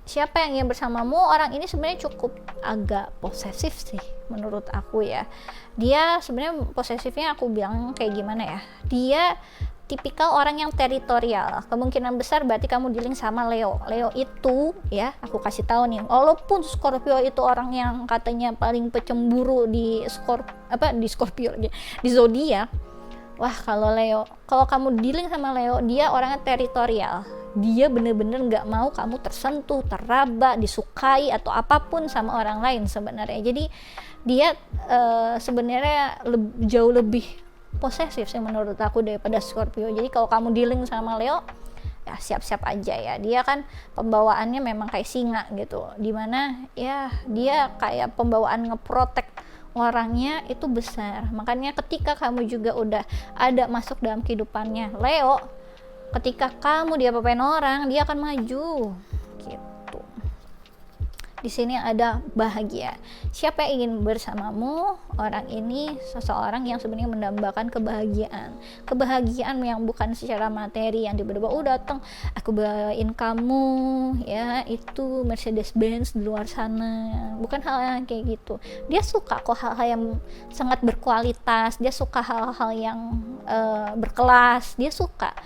siapa yang ingin bersamamu? Orang ini sebenarnya cukup agak posesif sih menurut aku ya. Dia sebenarnya posesifnya aku bilang kayak gimana ya, dia tipikal orang yang teritorial. Kemungkinan besar berarti kamu dealing sama Leo. Leo itu ya, aku kasih tahu nih, walaupun Scorpio itu orang yang katanya paling pecemburu di Scorpio, di zodiak. Wah, kalau Leo, kalau kamu dealing sama Leo, dia orangnya teritorial. Dia bener-bener nggak mau kamu tersentuh, teraba, disukai atau apapun sama orang lain sebenarnya. Jadi dia sebenarnya jauh lebih posesif sih menurut aku daripada Scorpio. Jadi kalau kamu dealing sama Leo, ya siap-siap aja ya. Dia kan pembawaannya memang kayak singa gitu, dimana ya dia kayak pembawaan ngeprotek orangnya itu besar. Makanya ketika kamu juga udah ada masuk dalam kehidupannya Leo, ketika kamu diapa-apain orang, dia akan maju gitu. Di sini ada bahagia. Siapa yang ingin bersamamu? Orang ini seseorang yang sebenarnya mendambakan kebahagiaan. Kebahagiaan yang bukan secara materi, yang tiba-tiba datang, aku bawain kamu ya itu Mercedes Benz di luar sana. Bukan hal yang kayak gitu. Dia suka kok hal-hal yang sangat berkualitas. Dia suka hal-hal yang berkelas. Dia suka.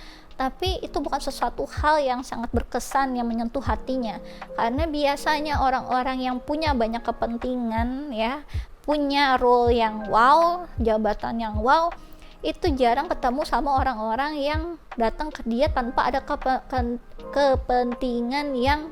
Tapi itu bukan sesuatu hal yang sangat berkesan yang menyentuh hatinya, karena biasanya orang-orang yang punya banyak kepentingan ya, punya role yang wow, jabatan yang wow, itu jarang ketemu sama orang-orang yang datang ke dia tanpa ada kepentingan yang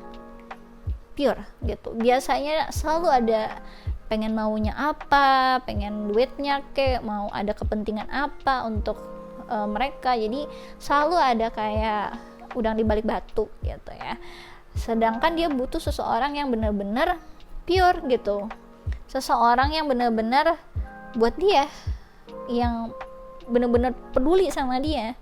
pure gitu. Biasanya selalu ada pengen maunya apa, pengen duitnya mau ada kepentingan apa untuk mereka. Jadi selalu ada kayak udang di balik batu gitu ya. Sedangkan dia butuh seseorang yang benar-benar pure gitu, seseorang yang benar-benar buat dia, yang benar-benar peduli sama dia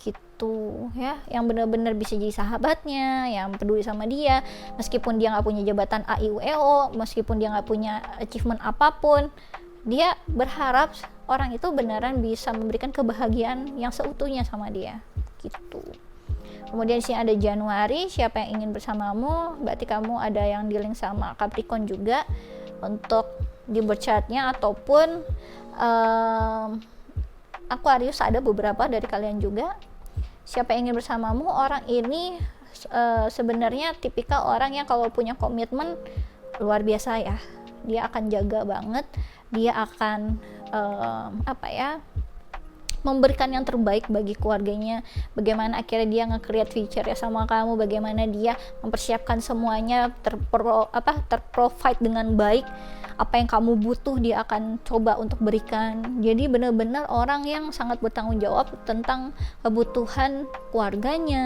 gitu ya, yang benar-benar bisa jadi sahabatnya, yang peduli sama dia meskipun dia nggak punya jabatan A I U E O, meskipun dia nggak punya achievement apapun, dia berharap orang itu beneran bisa memberikan kebahagiaan yang seutuhnya sama dia gitu. Kemudian di sini ada Januari, siapa yang ingin bersamamu? Berarti kamu ada yang dealing sama Capricorn juga untuk di birth chartnya, ataupun Aquarius, ada beberapa dari kalian juga. Siapa yang ingin bersamamu? Orang ini sebenarnya tipikal orang yang kalau punya komitmen luar biasa ya. Dia akan jaga banget, dia akan memberikan yang terbaik bagi keluarganya. Bagaimana akhirnya dia nge-create future ya sama kamu, bagaimana dia mempersiapkan semuanya terprovide dengan baik. Apa yang kamu butuh dia akan coba untuk berikan. Jadi benar-benar orang yang sangat bertanggung jawab tentang kebutuhan keluarganya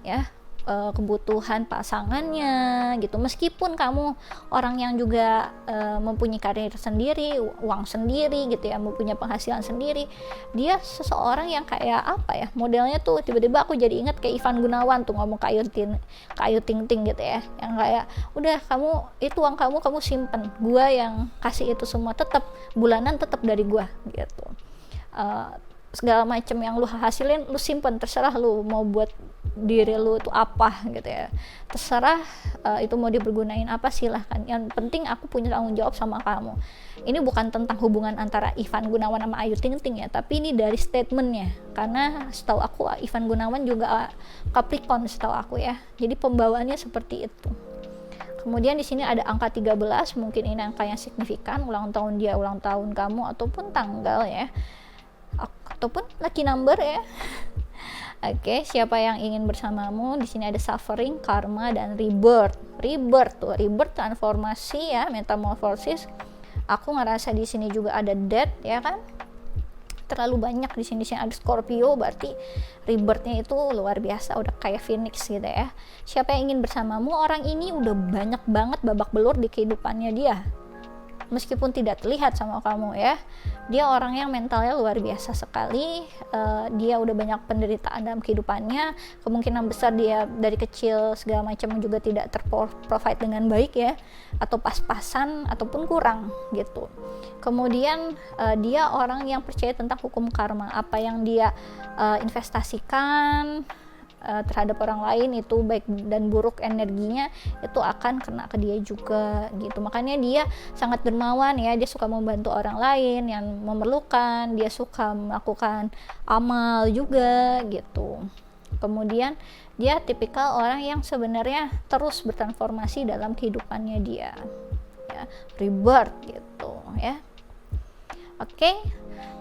ya, kebutuhan pasangannya gitu. Meskipun kamu orang yang juga mempunyai karir sendiri, uang sendiri gitu ya, mempunyai penghasilan sendiri, dia seseorang yang kayak apa ya, modelnya tuh tiba-tiba aku jadi ingat kayak Ivan Gunawan tuh ngomong ke Ayu Ting Ting gitu ya, yang kayak udah kamu itu uang kamu simpen, gua yang kasih itu semua, tetap bulanan tetap dari gua gitu. Segala macam yang lu hasilin lu simpen, terserah lu mau buat diri lu itu apa gitu ya, terserah itu mau dipergunain apa silahkan, yang penting aku punya tanggung jawab sama kamu. Ini bukan tentang hubungan antara Ivan Gunawan sama Ayu Ting Ting ya, tapi ini dari statementnya, karena setahu aku Ivan Gunawan juga Capricorn setahu aku ya, jadi pembawaannya seperti itu. Kemudian di sini ada angka 13, mungkin ini angka yang signifikan, ulang tahun dia, ulang tahun kamu, ataupun tanggal ya, ataupun lucky number ya. Oke, siapa yang ingin bersamamu? Di sini ada suffering, karma, dan rebirth. Rebirth transformasi ya, metamorphosis. Aku ngerasa di sini juga ada death ya kan? Terlalu banyak di sini ada Scorpio, berarti rebirthnya itu luar biasa, udah kayak phoenix gitu ya. Siapa yang ingin bersamamu? Orang ini udah banyak banget babak belur di kehidupannya dia, meskipun tidak terlihat sama kamu ya. Dia orang yang mentalnya luar biasa sekali. Dia udah banyak penderitaan dalam kehidupannya, kemungkinan besar dia dari kecil segala macam juga tidak terprovide dengan baik ya, atau pas-pasan ataupun kurang gitu. Kemudian dia orang yang percaya tentang hukum karma. Apa yang dia investasikan terhadap orang lain, itu baik dan buruk energinya itu akan kena ke dia juga gitu. Makanya dia sangat dermawan ya, dia suka membantu orang lain yang memerlukan, dia suka melakukan amal juga gitu. Kemudian dia tipikal orang yang sebenarnya terus bertransformasi dalam kehidupannya dia ya, rebirth gitu ya. Oke,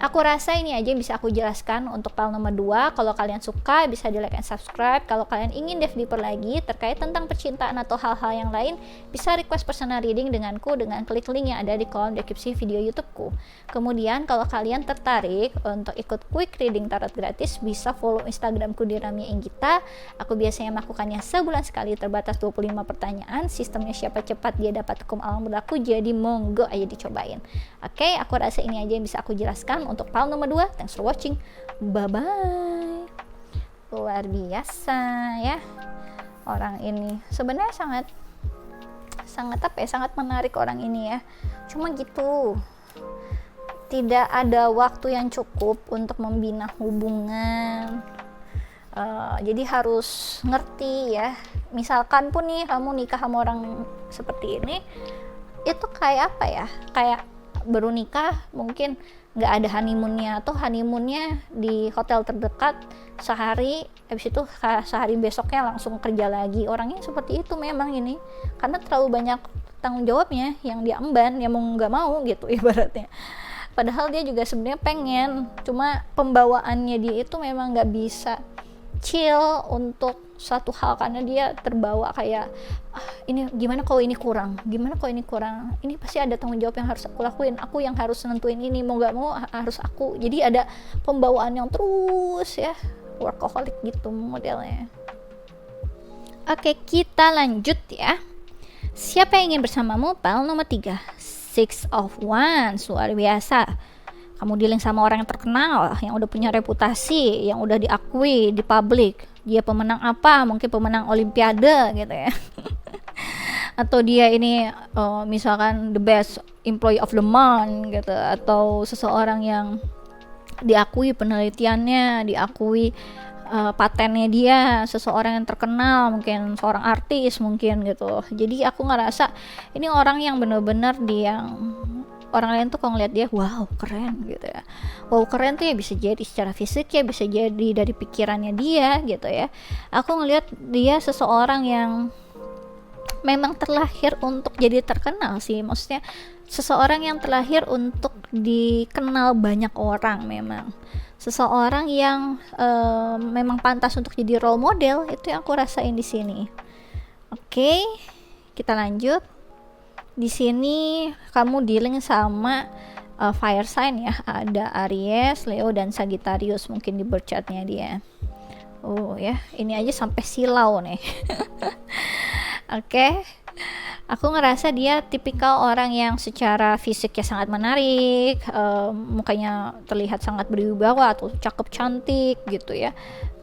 aku rasa ini aja yang bisa aku jelaskan untuk file nomor 2. Kalau kalian suka bisa di like and subscribe. Kalau kalian ingin dive deeper lagi terkait tentang percintaan atau hal-hal yang lain, bisa request personal reading denganku dengan klik link yang ada di kolom deskripsi video YouTubeku. Kemudian kalau kalian tertarik untuk ikut quick reading tarot gratis, bisa follow Instagramku di Ramia Enggita. Aku biasanya melakukannya sebulan sekali, terbatas 25 pertanyaan. Sistemnya siapa cepat dia dapat hukum alam berlaku, jadi monggo aja dicobain. Oke, aku rasa ini aja yang bisa aku jelaskan untuk file nomor 2. Thanks for watching. Bye bye. Luar biasa ya. Orang ini sebenarnya sangat menarik orang ini ya. Cuma gitu, tidak ada waktu yang cukup untuk membina hubungan. Jadi harus ngerti ya. Misalkan pun nih kamu nikah sama orang seperti ini, itu kayak apa ya? Kayak baru nikah mungkin nggak ada honeymoonnya, atau honeymoonnya di hotel terdekat sehari, habis itu sehari besoknya langsung kerja lagi. Orangnya seperti itu memang ini, karena terlalu banyak tanggung jawabnya yang dia emban, yang mau nggak mau gitu ibaratnya. Padahal dia juga sebenarnya pengen, cuma pembawaannya dia itu memang nggak bisa chill untuk suatu hal, karena dia terbawa kayak ini gimana kalau ini kurang, ini pasti ada tanggung jawab yang harus aku lakuin, aku yang harus nentuin ini, mau nggak mau harus aku. Jadi ada pembawaan yang terus ya, workaholic gitu modelnya. Oke, kita lanjut ya. Siapa yang ingin bersamamu? File nomor 3, Six of Wands. Luar biasa. Kamu dealing sama orang yang terkenal, yang udah punya reputasi, yang udah diakui di publik. Dia pemenang apa? Mungkin pemenang olimpiade gitu ya. Atau dia ini misalkan the best employee of the month gitu, atau seseorang yang diakui penelitiannya, diakui patennya dia, seseorang yang terkenal, mungkin seorang artis mungkin gitu. Jadi aku ngerasa ini orang yang benar-benar dia, orang lain tuh kalau ngeliat dia wow keren gitu ya. Wow keren tuh ya bisa jadi secara fisik ya, bisa jadi dari pikirannya dia gitu ya. Aku ngeliat dia seseorang yang memang terlahir untuk jadi terkenal sih. Maksudnya seseorang yang terlahir untuk dikenal banyak orang. Memang seseorang yang memang pantas untuk jadi role model. Itu yang aku rasain di sini. Oke, kita lanjut. Di sini kamu dealing sama fire sign ya, ada Aries, Leo dan Sagittarius mungkin di birth chartnya dia. Oh ya, ini aja sampai silau nih. Oke. Aku ngerasa dia tipikal orang yang secara fisiknya sangat menarik, mukanya terlihat sangat berwibawa atau cakep cantik gitu ya.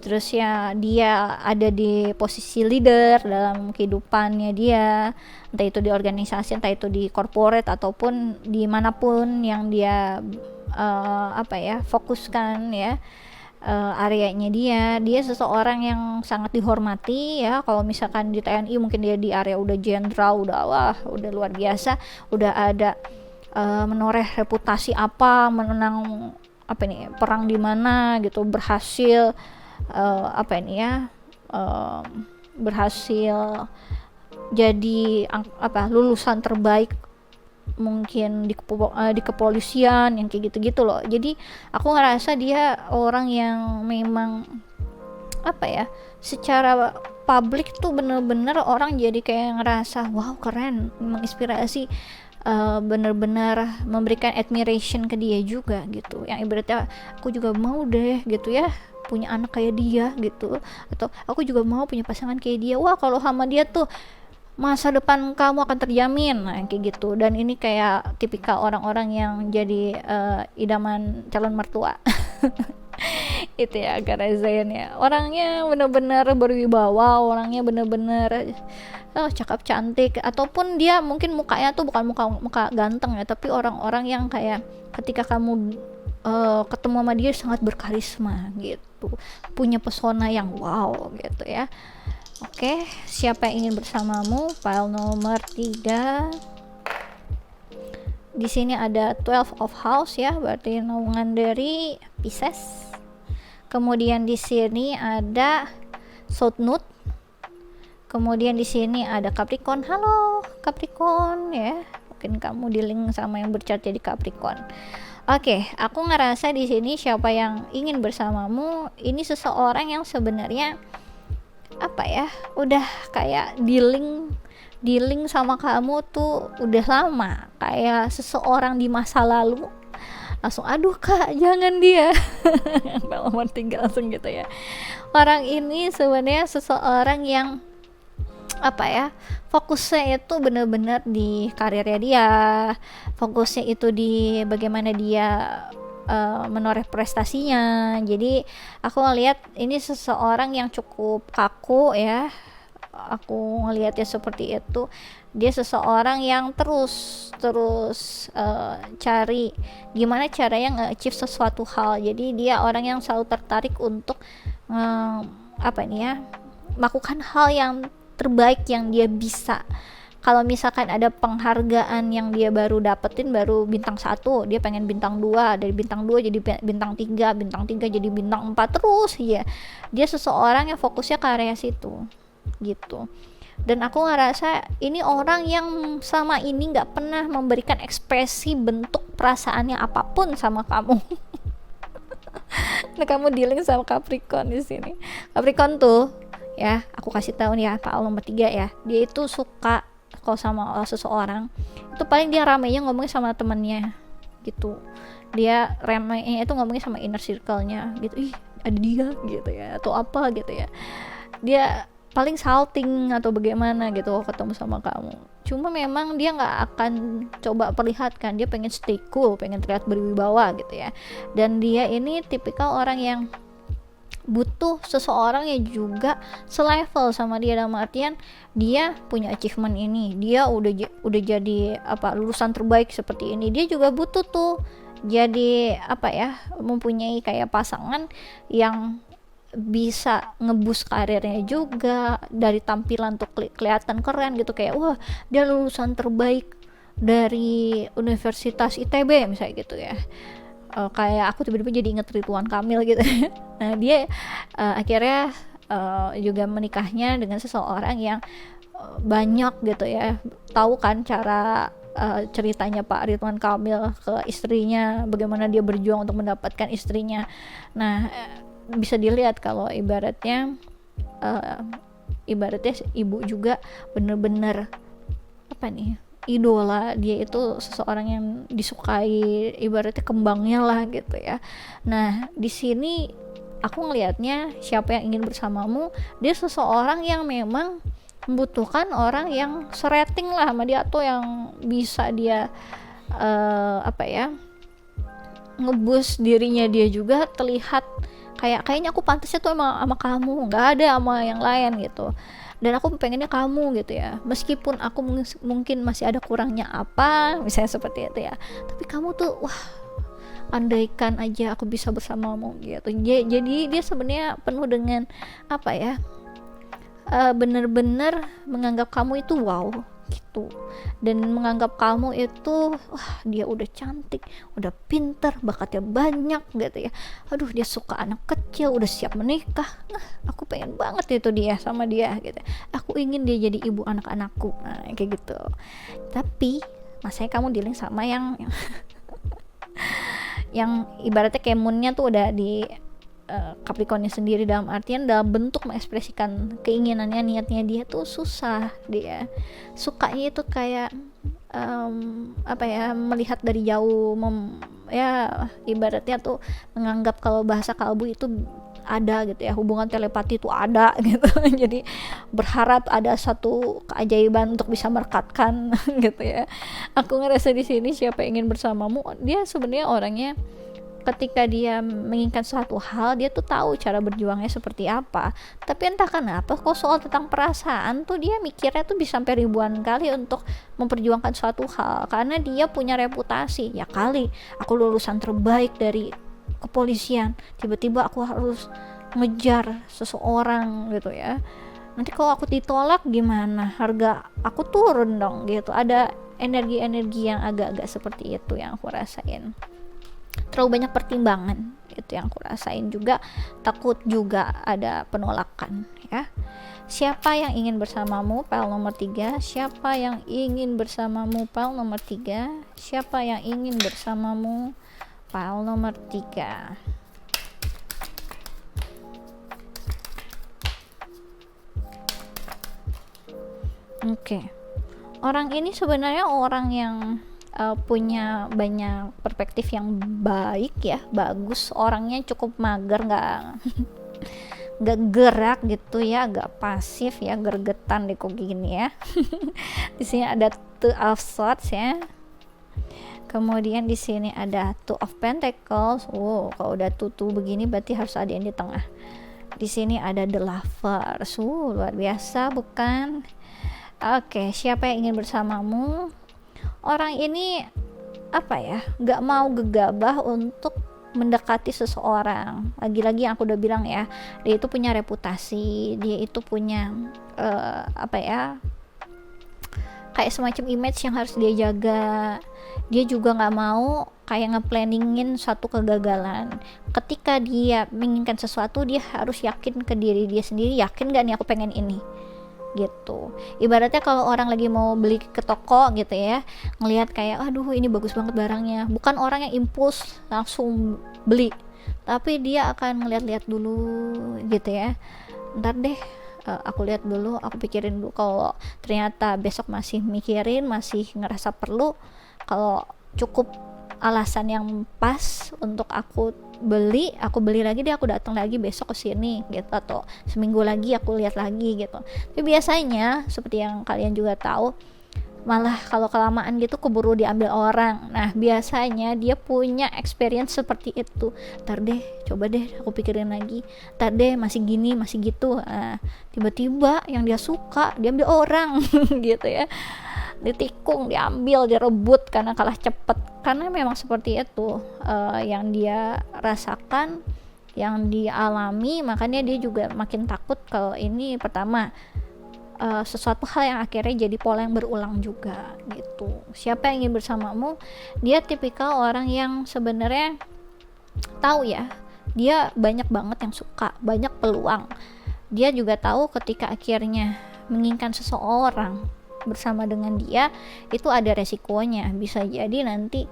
Terus ya dia ada di posisi leader dalam kehidupannya dia, entah itu di organisasi, entah itu di corporate, ataupun dimanapun yang dia fokuskan ya. Areanya dia seseorang yang sangat dihormati ya. Kalau misalkan di TNI mungkin dia di area udah jenderal, udah luar biasa, udah ada menoreh reputasi menang perang di mana gitu, berhasil berhasil jadi lulusan terbaik mungkin di kepolisian yang kayak gitu-gitu loh. Jadi aku ngerasa dia orang yang memang secara publik tuh bener-bener orang jadi kayak ngerasa wow keren, menginspirasi, bener-bener memberikan admiration ke dia juga gitu. Yang ibaratnya aku juga mau deh gitu ya punya anak kayak dia gitu, atau aku juga mau punya pasangan kayak dia. Wah kalau sama dia tuh masa depan kamu akan terjamin, kayak gitu. Dan ini kayak tipikal orang-orang yang jadi idaman calon mertua. Itu ya Garazain ya, orangnya bener-bener berwibawa, orangnya bener-bener cakep cantik, ataupun dia mungkin mukanya tuh bukan muka ganteng ya, tapi orang-orang yang kayak ketika kamu ketemu sama dia sangat berkarisma gitu, punya pesona yang wow gitu ya. Oke, siapa yang ingin bersamamu? Pile nomor 3. Di sini ada 12 of House ya, berarti naungan dari Pisces. Kemudian di sini ada South Node. Kemudian di sini ada Capricorn. Halo Capricorn ya. Mungkin kamu di link sama yang berchart jadi Capricorn. Oke, aku ngerasa di sini siapa yang ingin bersamamu ini seseorang yang sebenarnya apa ya, udah kayak dealing sama kamu tuh udah lama, kayak seseorang di masa lalu langsung aduh kak jangan dia nomor 3 langsung gitu ya. Orang ini sebenarnya seseorang yang apa ya, fokusnya itu benar-benar di karirnya dia, fokusnya itu di bagaimana dia menoreh prestasinya. Jadi aku ngelihat ini seseorang yang cukup kaku ya, aku ngelihatnya seperti itu. Dia seseorang yang terus cari gimana caranya nge-achieve sesuatu hal. Jadi dia orang yang selalu tertarik untuk melakukan hal yang terbaik yang dia bisa. Kalau misalkan ada penghargaan yang dia baru dapetin, baru bintang 1, dia pengen bintang 2, dari bintang 2 jadi bintang 3, bintang 3 jadi bintang 4 terus ya. Dia seseorang yang fokusnya ke area situ gitu. Dan aku ngerasa ini orang yang sama ini gak pernah memberikan ekspresi bentuk perasaannya apapun sama kamu. Nah, kamu dealing sama Capricorn di sini. Capricorn tuh ya, aku kasih tahu nih ya, Pak nomor 3 ya. Dia itu suka kalau sama seseorang itu paling dia ramainya ngomongin sama temennya gitu. Dia ramainya itu ngomongin sama inner circle-nya gitu. Ih, ada dia gitu ya, atau apa gitu ya. Dia paling salting atau bagaimana gitu ketemu sama kamu. Cuma memang dia nggak akan coba perlihatkan, dia pengen stay cool, pengen terlihat berwibawa gitu ya. Dan dia ini tipikal orang yang butuh seseorang yang juga selevel sama dia, dalam artian dia punya achievement ini, dia udah jadi lulusan terbaik seperti ini, dia juga butuh tuh jadi mempunyai kayak pasangan yang bisa ngeboost karirnya juga, dari tampilan tuh kelihatan keren gitu, kayak wah dia lulusan terbaik dari Universitas ITB misalnya gitu ya. Kayak aku tiba-tiba jadi inget Ridwan Kamil gitu. Nah dia akhirnya juga menikahnya dengan seseorang yang banyak gitu ya, tahu kan cara ceritanya Pak Ridwan Kamil ke istrinya, bagaimana dia berjuang untuk mendapatkan istrinya. Nah bisa dilihat kalau ibaratnya ibu juga bener-bener idola, dia itu seseorang yang disukai, ibaratnya kembangnya lah gitu ya. Nah di sini aku ngelihatnya siapa yang ingin bersamamu, dia seseorang yang memang membutuhkan orang yang serating lah sama dia, atau yang bisa dia ngeboost dirinya dia juga terlihat kayaknya aku pantasnya tuh sama kamu, nggak ada sama yang lain gitu. Dan aku pengennya kamu gitu ya, meskipun aku mungkin masih ada kurangnya apa misalnya seperti itu ya, tapi kamu tuh wah, andaikan aja aku bisa bersamamu gitu. Jadi dia sebenarnya penuh dengan bener-bener menganggap kamu itu wow gitu, dan menganggap kamu itu wah dia udah cantik, udah pintar, bakatnya banyak gitu ya. Aduh dia suka anak kecil, udah siap menikah. Nah aku pengen banget itu dia sama dia gitu. Aku ingin dia jadi ibu anak-anakku. Nah kayak gitu. Tapi masanya kamu dealing sama yang yang ibaratnya kayak moonnya tuh udah di Capricornnya sendiri, dalam artian dalam bentuk mengekspresikan keinginannya, niatnya dia tuh susah. Dia sukanya itu kayak melihat dari jauh, ibaratnya tuh menganggap kalau bahasa kalbu itu ada gitu ya, hubungan telepati itu ada gitu. Jadi berharap ada satu keajaiban untuk bisa merekatkan gitu ya. Aku ngerasa di sini siapa ingin bersamamu, dia sebenarnya orangnya ketika dia menginginkan suatu hal, dia tuh tahu cara berjuangnya seperti apa. Tapi entah kenapa kok soal tentang perasaan tuh dia mikirnya tuh bisa sampai ribuan kali untuk memperjuangkan suatu hal, karena dia punya reputasi. Ya kali aku lulusan terbaik dari kepolisian, tiba-tiba aku harus ngejar seseorang gitu ya. Nanti kalau aku ditolak gimana? Harga aku turun dong gitu. Ada energi-energi yang agak-agak seperti itu yang aku rasain. Terlalu banyak pertimbangan, itu yang aku rasain juga. Takut juga ada penolakan ya. Siapa yang ingin bersamamu? File nomor 3. Siapa yang ingin bersamamu? File nomor 3. Siapa yang ingin bersamamu? File nomor 3. Oke. Orang ini sebenarnya orang yang punya banyak perspektif yang baik ya, bagus. Orangnya cukup mager, nggak gerak gitu ya, agak pasif ya, gergetan deh kok gini ya. Di sini ada Two of Swords ya. Kemudian di sini ada Two of Pentacles. Wow, kalau udah tutu begini berarti harus ada yang di tengah. Di sini ada The Lovers. Luar biasa bukan? Oke, siapa yang ingin bersamamu? Orang ini apa ya, nggak mau gegabah untuk mendekati seseorang. Lagi-lagi yang aku udah bilang ya, dia itu punya reputasi, dia itu punya apa ya, kayak semacam image yang harus dia jaga. Dia juga nggak mau kayak ngeplanningin suatu kegagalan. Ketika dia menginginkan sesuatu, dia harus yakin ke diri dia sendiri, yakin gak nih aku pengen ini gitu. Ibaratnya kalau orang lagi mau beli ke toko gitu ya, ngelihat kayak aduh ini bagus banget barangnya, bukan orang yang impuls langsung beli, tapi dia akan ngeliat-liat dulu gitu ya. Ntar deh aku lihat dulu, aku pikirin dulu. Kalau ternyata besok masih mikirin, masih ngerasa perlu, kalau cukup alasan yang pas untuk aku beli lagi deh, aku datang lagi besok ke sini gitu, atau seminggu lagi aku lihat lagi gitu. Tapi biasanya seperti yang kalian juga tahu, malah kalau kelamaan gitu keburu diambil orang. Nah biasanya dia punya experience seperti itu. Ntar deh, coba deh aku pikirin lagi, ntar deh masih gini masih gitu. Nah, tiba-tiba yang dia suka diambil orang gitu ya, ditikung, diambil, direbut karena kalah cepet. Karena memang seperti itu yang dia rasakan, yang dialami. Makanya dia juga makin takut kalau ini pertama sesuatu hal yang akhirnya jadi pola yang berulang juga gitu. Siapa yang ingin bersamamu? Dia tipikal orang yang sebenarnya tahu ya, dia banyak banget yang suka, banyak peluang. Dia juga tahu ketika akhirnya menginginkan seseorang bersama dengan dia, itu ada resikonya. Bisa jadi nanti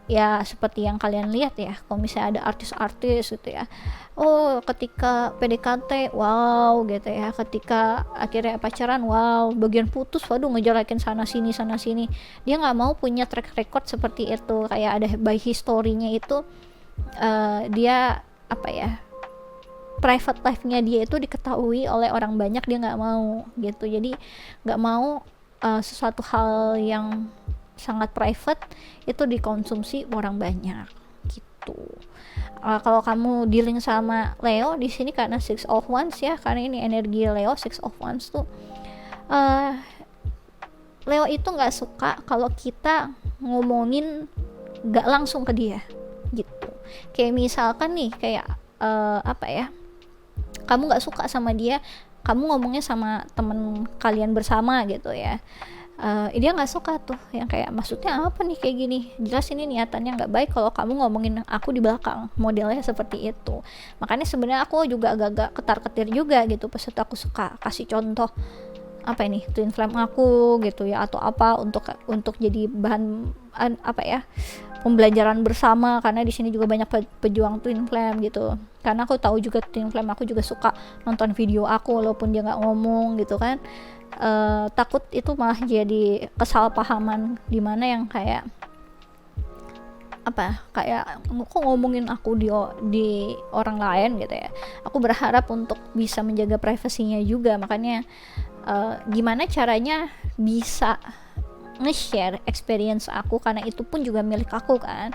ya seperti yang kalian lihat ya, kalau misalnya ada artis-artis gitu ya, oh ketika PDKT wow gitu ya, ketika akhirnya pacaran wow, bagian putus waduh ngejelekin sana sini. Dia nggak mau punya track record seperti itu, kayak ada by history-nya itu dia apa ya, private life-nya dia itu diketahui oleh orang banyak, dia nggak mau gitu. Jadi nggak mau sesuatu hal yang sangat private itu dikonsumsi orang banyak gitu. Kalau kamu dealing sama Leo di sini karena Six of Wands ya, karena ini energi Leo. Six of Wands tuh Leo itu nggak suka kalau kita ngomongin nggak langsung ke dia gitu. Kayak misalkan nih kayak apa ya, kamu nggak suka sama dia, kamu ngomongnya sama temen kalian bersama gitu ya, dia nggak suka tuh yang kayak maksudnya apa nih kayak gini, jelas ini niatannya nggak baik kalau kamu ngomongin aku di belakang, modelnya seperti itu. Makanya sebenarnya aku juga agak-agak ketar-ketir juga gitu pas aku suka kasih contoh apa ini twin flame aku gitu ya, atau apa untuk jadi bahan apa ya, pembelajaran bersama, karena di sini juga banyak pejuang twin flame gitu. Karena aku tahu juga twin flame aku juga suka nonton video aku walaupun dia nggak ngomong gitu kan. Takut itu malah jadi kesalahpahaman di mana yang kayak apa, kayak kok ngomongin aku di orang lain gitu ya. Aku berharap untuk bisa menjaga privasinya juga. Makanya gimana caranya bisa nge-share experience aku, karena itu pun juga milik aku kan,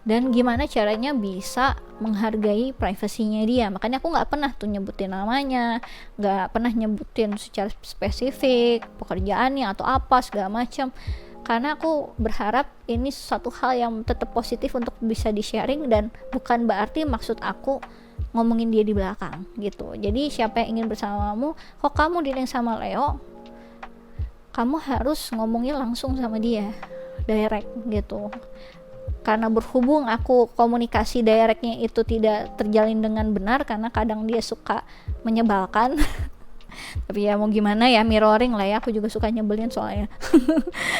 dan gimana caranya bisa menghargai privasinya dia. Makanya aku nggak pernah tuh nyebutin namanya, nggak pernah nyebutin secara spesifik pekerjaannya atau apa segala macam, karena aku berharap ini suatu hal yang tetap positif untuk bisa di sharing, dan bukan berarti maksud aku ngomongin dia di belakang gitu. Jadi siapa yang ingin bersamamu, kok kamu dealing sama Leo, kamu harus ngomongin langsung sama dia, direct gitu. Karena berhubung aku komunikasi directnya itu tidak terjalin dengan benar, karena kadang dia suka menyebalkan tapi ya mau gimana ya, mirroring lah ya, aku juga suka nyebelin soalnya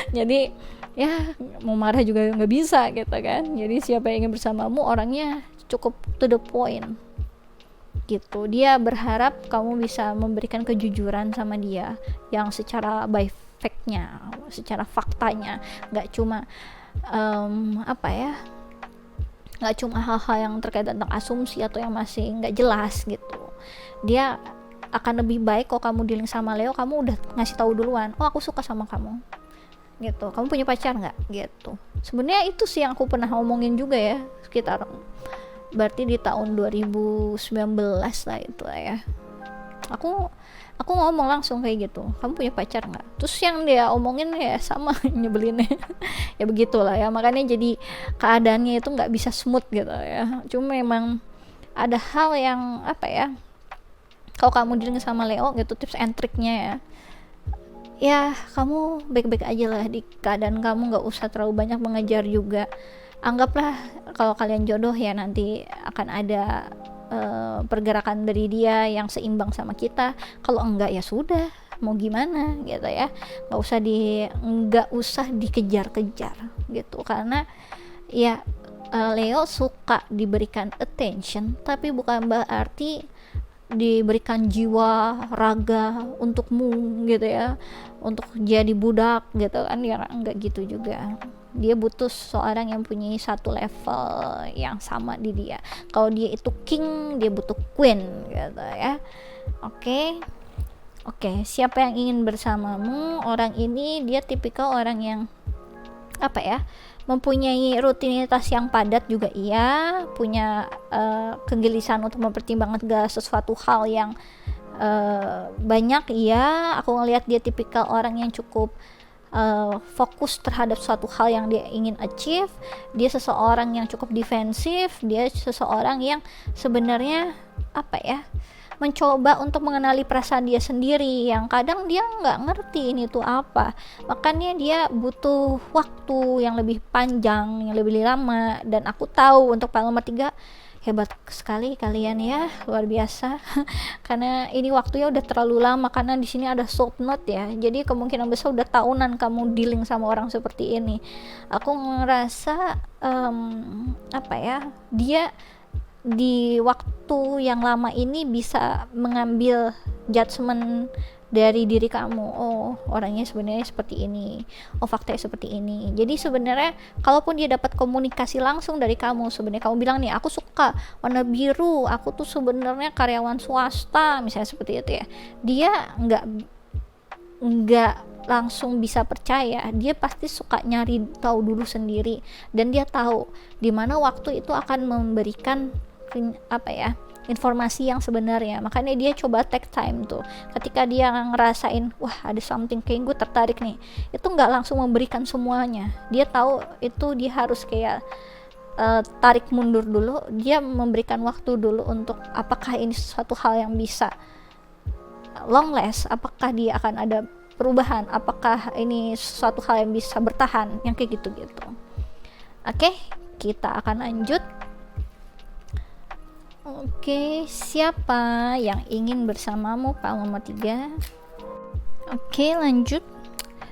jadi ya mau marah juga nggak bisa gitu kan. Jadi siapa yang ingin bersamamu orangnya cukup to the point gitu. Dia berharap kamu bisa memberikan kejujuran sama dia yang secara by fact-nya, secara faktanya, nggak cuma nggak cuma hal-hal yang terkait tentang asumsi atau yang masih nggak jelas gitu. Dia akan lebih baik kalau kamu dealing sama Leo, kamu udah ngasih tahu duluan, oh aku suka sama kamu gitu, kamu punya pacar nggak gitu. Sebenarnya itu sih yang aku pernah ngomongin juga ya, sekitar berarti di tahun 2019 lah itu lah ya, aku ngomong langsung kayak gitu, kamu punya pacar nggak. Terus yang dia omongin ya sama nyebelinnya ya begitulah ya. Makanya jadi keadaannya itu nggak bisa smooth gitu ya. Cuma memang ada hal yang kalau kamu dealing sama Leo gitu, tips and triknya ya kamu baik-baik aja lah di keadaan kamu, nggak usah terlalu banyak mengejar juga. Anggaplah kalau kalian jodoh ya nanti akan ada pergerakan dari dia yang seimbang sama kita. Kalau enggak ya sudah, mau gimana gitu ya, nggak usah dikejar-kejar gitu. Karena ya Leo suka diberikan attention, tapi bukan berarti diberikan jiwa raga untukmu gitu ya, untuk jadi budak gitu kan ya, enggak gitu juga. Dia butuh seorang yang punya satu level yang sama di dia. Kalau dia itu king, dia butuh queen gitu ya. Oke, siapa yang ingin bersamamu? Orang ini dia tipikal orang yang mempunyai rutinitas yang padat juga, iya, punya kegelisahan untuk mempertimbangkan segala sesuatu hal yang banyak, iya. Aku ngelihat dia tipikal orang yang cukup fokus terhadap suatu hal yang dia ingin achieve. Dia seseorang yang cukup defensif, dia seseorang yang sebenarnya mencoba untuk mengenali perasaan dia sendiri, yang kadang dia nggak ngerti ini tuh apa. Makanya dia butuh waktu yang lebih panjang, yang lebih lama. Dan aku tahu untuk Pak nomor 3, hebat sekali kalian ya, luar biasa karena ini waktunya udah terlalu lama, karena di sini ada short note ya, jadi kemungkinan besar udah tahunan kamu dealing sama orang seperti ini. Aku ngerasa dia di waktu yang lama ini bisa mengambil judgement dari diri kamu. Oh, orangnya sebenarnya seperti ini, oh faktanya seperti ini. Jadi sebenarnya kalaupun dia dapat komunikasi langsung dari kamu, sebenarnya kamu bilang nih, aku suka warna biru, aku tuh sebenarnya karyawan swasta misalnya seperti itu ya, dia nggak langsung bisa percaya. Dia pasti suka nyari tahu dulu sendiri, dan dia tahu di mana waktu itu akan memberikan informasi yang sebenarnya. Makanya dia coba take time tuh, ketika dia ngerasain wah ada something kayak gue tertarik nih, itu nggak langsung memberikan semuanya. Dia tahu itu dia harus kayak tarik mundur dulu, dia memberikan waktu dulu untuk apakah ini sesuatu hal yang bisa long last, apakah dia akan ada perubahan, apakah ini sesuatu hal yang bisa bertahan, yang kayak gitu-gitu. Oke, kita akan lanjut. Oke, siapa yang ingin bersamamu Pak nomor 3? Oke, lanjut.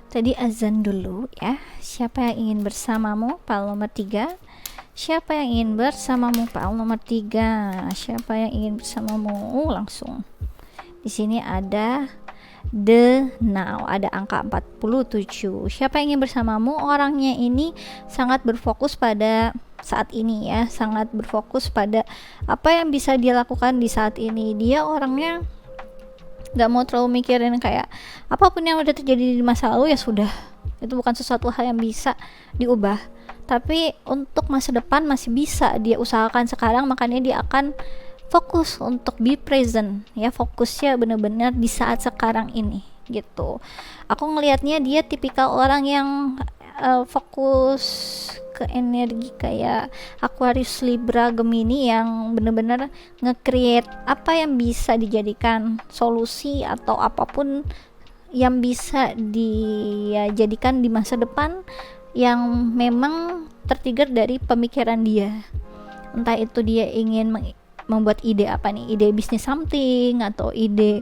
Tadi azan dulu ya. Siapa yang ingin bersamamu Pak nomor 3? Siapa yang ingin bersamamu Pak nomor 3? Siapa yang ingin bersamamu? Langsung. Di sini ada the now, ada angka 47. Siapa yang ingin bersamamu? Orangnya ini sangat berfokus pada saat ini ya, sangat berfokus pada apa yang bisa dia lakukan di saat ini. Dia orangnya nggak mau terlalu mikirin kayak apapun yang udah terjadi di masa lalu, ya sudah, Itu bukan sesuatu hal yang bisa diubah, tapi untuk masa depan masih bisa dia usahakan sekarang. Makanya dia akan fokus untuk be present ya, fokusnya benar-benar di saat sekarang ini gitu. Aku ngelihatnya dia tipikal orang yang fokus ke energi kayak Aquarius, Libra, Gemini, yang benar-benar nge-create apa yang bisa dijadikan solusi atau apapun yang bisa dijadikan di masa depan yang memang tertrigger dari pemikiran dia. Entah itu dia ingin membuat ide apa nih, ide bisnis something atau ide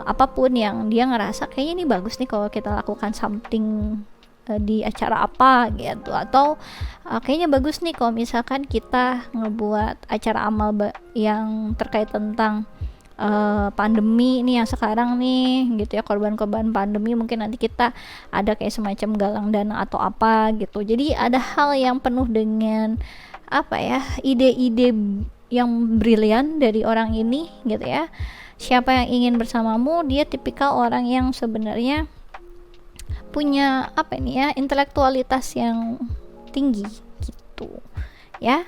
apapun yang dia ngerasa kayaknya ini bagus nih kalau kita lakukan something di acara apa gitu, atau kayaknya bagus nih kalau misalkan kita ngebuat acara amal yang terkait tentang pandemi ini yang sekarang nih gitu ya, korban-korban pandemi, mungkin nanti kita ada kayak semacam galang dana atau apa gitu. Jadi ada hal yang penuh dengan apa ya, ide-ide yang brilian dari orang ini gitu ya. Siapa yang ingin bersamamu, dia tipikal orang yang sebenarnya punya apa ini ya, intelektualitas yang tinggi gitu ya.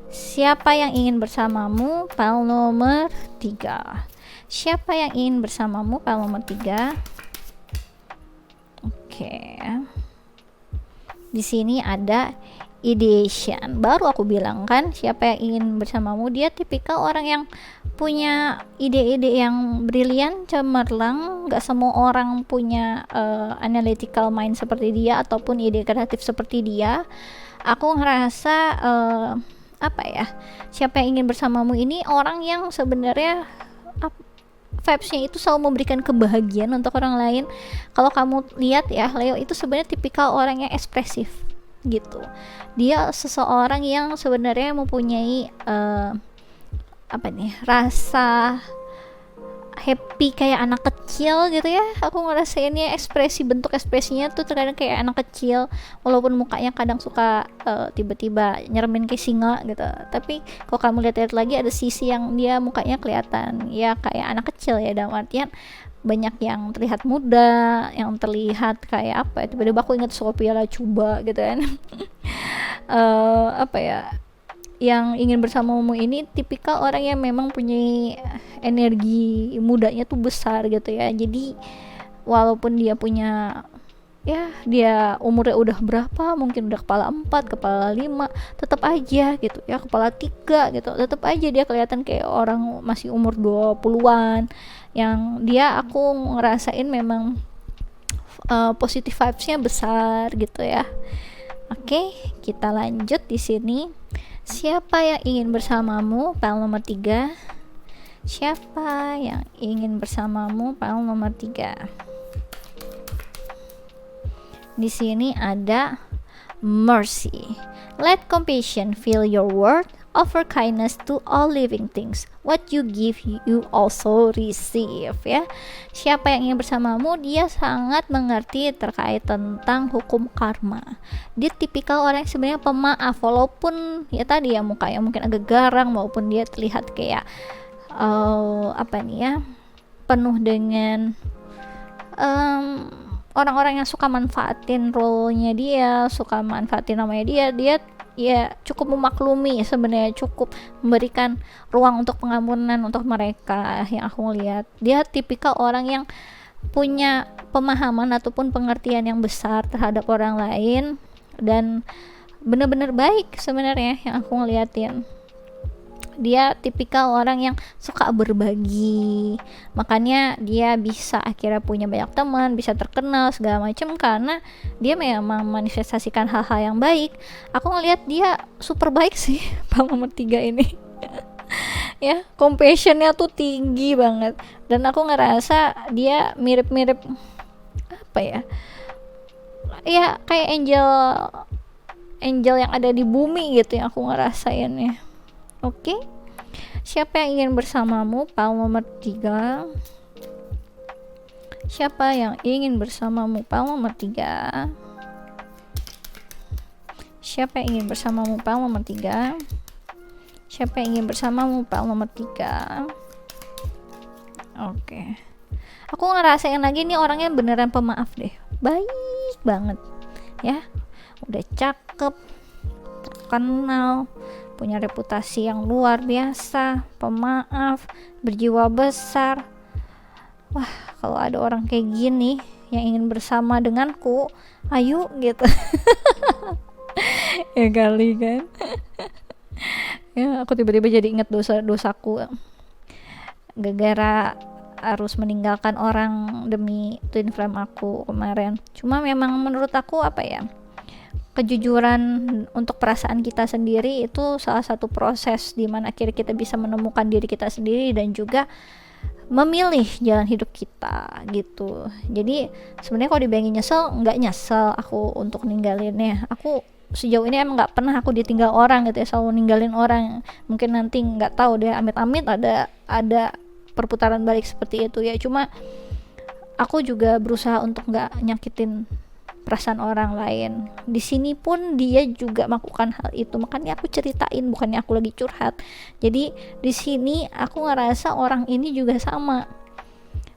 Siapa yang ingin bersamamu, file nomor 3. Siapa yang ingin bersamamu, file nomor 3. Oke. Di sini ada ideation. Baru aku bilang kan, siapa yang ingin bersamamu, dia tipikal orang yang punya ide-ide yang brilian, cemerlang. Gak semua orang punya analytical mind seperti dia ataupun ide kreatif seperti dia. Aku ngerasa apa ya, siapa yang ingin bersamamu ini orang yang sebenarnya vibes-nya itu selalu memberikan kebahagiaan untuk orang lain. Kalau kamu lihat ya, Leo itu sebenarnya tipikal orang yang ekspresif gitu. Dia seseorang yang sebenarnya mempunyai apa nih, rasa happy kayak anak kecil gitu ya. Aku ngerasainnya ekspresi, bentuk ekspresinya tuh terkadang kayak anak kecil, walaupun mukanya kadang suka tiba-tiba nyeremin kayak singa gitu. Tapi kalau kamu lihat lagi ada sisi yang dia mukanya kelihatan ya kayak anak kecil ya, dalam artian banyak yang terlihat muda, yang terlihat kayak apa ya, tiba-tiba aku ingat Sophia Latjuba gitu kan. Apa ya, yang ingin bersamamu ini tipikal orang yang memang punya energi mudanya tuh besar gitu ya. Jadi walaupun dia punya ya, dia umurnya udah berapa, mungkin udah kepala 4, kepala 5, tetap aja gitu ya, kepala 3 gitu, tetap aja dia kelihatan kayak orang masih umur 20-an, yang dia aku ngerasain memang positive vibes-nya besar gitu ya. Oke, kita lanjut di sini. Siapa yang ingin bersamamu, file nomor 3. Siapa yang ingin bersamamu, file nomor 3. Di sini ada mercy. Let compassion fill your world. Offer kindness to all living things. What you give, you also receive ya. Siapa yang ingin bersamamu, dia sangat mengerti terkait tentang hukum karma. Dia tipikal orang yang sebenarnya pemaaf, walaupun ya tadi ya mukanya mungkin agak garang, maupun dia terlihat kayak apa nih ya, penuh dengan orang-orang yang suka manfaatin role-nya dia, suka manfaatin namanya dia ya cukup memaklumi sebenarnya, cukup memberikan ruang untuk pengampunan untuk mereka. Yang aku lihat dia tipikal orang yang punya pemahaman ataupun pengertian yang besar terhadap orang lain, dan benar-benar baik sebenarnya yang aku ngeliatin. Dia tipikal orang yang suka berbagi, makanya dia bisa akhirnya punya banyak teman, bisa terkenal segala macam, karena dia memang manifestasikan hal-hal yang baik. Aku ngelihat dia super baik sih Pak nomor 3 ini. Ya, compassionnya tuh tinggi banget, dan aku ngerasa dia mirip-mirip apa ya, ya kayak angel yang ada di bumi gitu yang aku ngerasainnya. Oke, siapa yang ingin bersamamu, file nomor 3. Siapa yang ingin bersamamu, file nomor 3. Siapa yang ingin bersamamu, file nomor 3. Siapa yang ingin bersamamu, file nomor 3. Oke, aku ngerasain lagi nih orangnya beneran pemaaf deh, baik baik banget ya, udah cakep, terkenal, punya reputasi yang luar biasa, pemaaf, berjiwa besar. Wah, kalau ada orang kayak gini yang ingin bersama denganku, ayo gitu. Ya kali kan. Ya, aku tiba-tiba jadi ingat dosa-dosaku gara-gara harus meninggalkan orang demi twin flame aku kemarin. Cuma memang menurut aku apa ya, kejujuran untuk perasaan kita sendiri itu salah satu proses di mana akhirnya kita bisa menemukan diri kita sendiri dan juga memilih jalan hidup kita gitu. Jadi sebenarnya kalau dibayangin nyesel, nggak nyesel aku untuk ninggalinnya. Aku sejauh ini emang nggak pernah aku ditinggal orang gitu ya, selalu ninggalin orang. Mungkin nanti nggak tahu deh, amit-amit ada perputaran balik seperti itu ya. Cuma aku juga berusaha untuk nggak nyakitin perasaan orang lain. Di sini pun dia juga melakukan hal itu, makanya aku ceritain, bukannya aku lagi curhat. Jadi di sini aku ngerasa orang ini juga sama,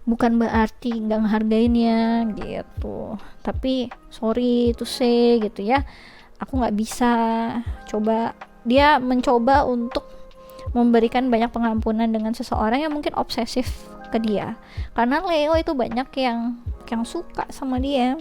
bukan berarti nggak ngehargainnya gitu, tapi sorry to say gitu ya, aku nggak bisa. Coba dia mencoba untuk memberikan banyak pengampunan dengan seseorang yang mungkin obsesif ke dia, karena Leo itu banyak yang suka sama dia.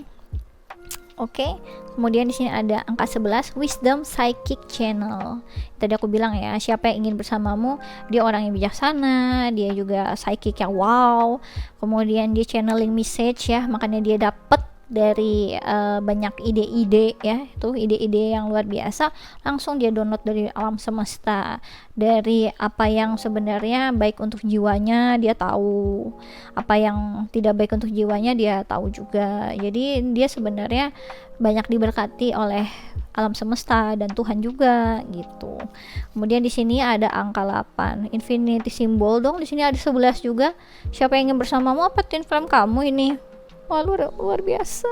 Oke. Kemudian di sini ada angka 11, Wisdom Psychic Channel. Tadi aku bilang ya, siapa yang ingin bersamamu, dia orang yang bijaksana, dia juga psychic yang wow. Kemudian dia channeling message ya, makanya dia dapat dari banyak ide-ide ya, itu ide-ide yang luar biasa, langsung dia download dari alam semesta. Dari apa yang sebenarnya baik untuk jiwanya dia tahu, apa yang tidak baik untuk jiwanya dia tahu juga. Jadi dia sebenarnya banyak diberkati oleh alam semesta dan Tuhan juga gitu. Kemudian di sini ada angka 8, infinity symbol dong. Di sini ada 11 juga. Siapa yang ingin bersamamu, apa twin flame kamu ini? Wah, luar biasa.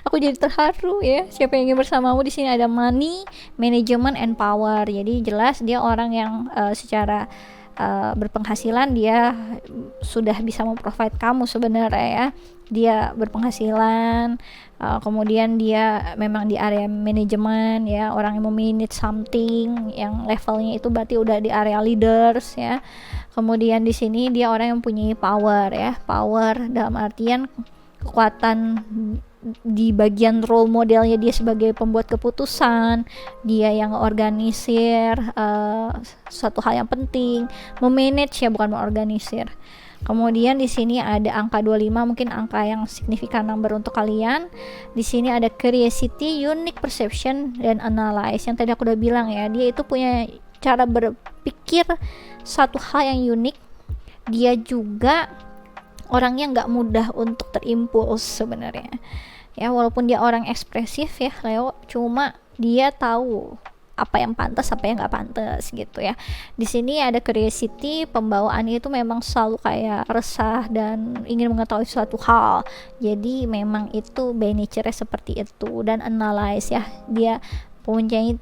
Aku jadi terharu ya. Siapa yang ingin bersamamu, di sini ada money, management, and power. Jadi jelas dia orang yang secara berpenghasilan dia sudah bisa memprovide kamu sebenarnya ya. Dia berpenghasilan, kemudian dia memang di area manajemen ya, orang yang memanage something yang levelnya itu berarti udah di area leaders ya. Kemudian di sini dia orang yang punya power ya, power dalam artian kekuatan di bagian role modelnya, dia sebagai pembuat keputusan, dia yang organisir suatu hal yang penting, memanage ya, bukan mengorganisir. Kemudian di sini ada angka 25, mungkin angka yang signifikan number untuk kalian. Di sini ada curiosity, unique perception, dan analyze. Yang tadi aku udah bilang ya, dia itu punya cara berpikir satu hal yang unik. Dia juga orangnya nggak mudah untuk terimpuls sebenarnya ya, walaupun dia orang ekspresif ya Leo, cuma dia tahu apa yang pantas, apa yang nggak pantas gitu ya. Di sini ada curiosity, pembawaannya itu memang selalu kayak resah dan ingin mengetahui suatu hal, jadi memang itu by nature seperti itu. Dan analyze ya, dia mempunyai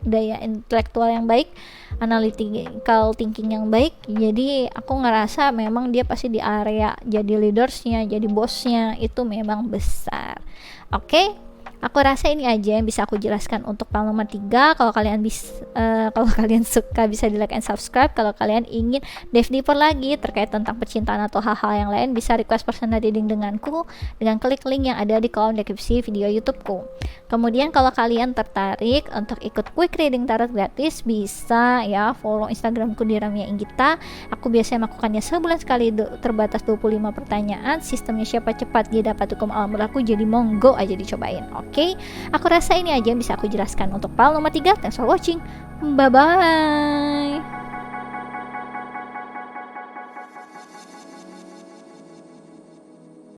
daya intelektual yang baik, analytical thinking yang baik. Jadi aku ngerasa memang dia pasti di area jadi leadersnya, jadi bosnya itu memang besar. Oke, aku rasa ini aja yang bisa aku jelaskan untuk poin nomor 3. Kalau kalian kalau kalian suka bisa di like and subscribe. Kalau kalian ingin dive deeper lagi terkait tentang percintaan atau hal-hal yang lain, bisa request personal reading denganku dengan klik link yang ada di kolom deskripsi video YouTubeku. Kemudian kalau kalian tertarik untuk ikut quick reading tarot gratis, bisa ya follow Instagramku di Ramia Inggita. Aku biasanya melakukannya sebulan sekali, terbatas 25 pertanyaan. Sistemnya siapa cepat dia dapat hukum alam berlaku, jadi monggo aja dicobain. Oke, aku rasa ini aja yang bisa aku jelaskan untuk file nomor 3. Thanks for watching. Bye bye.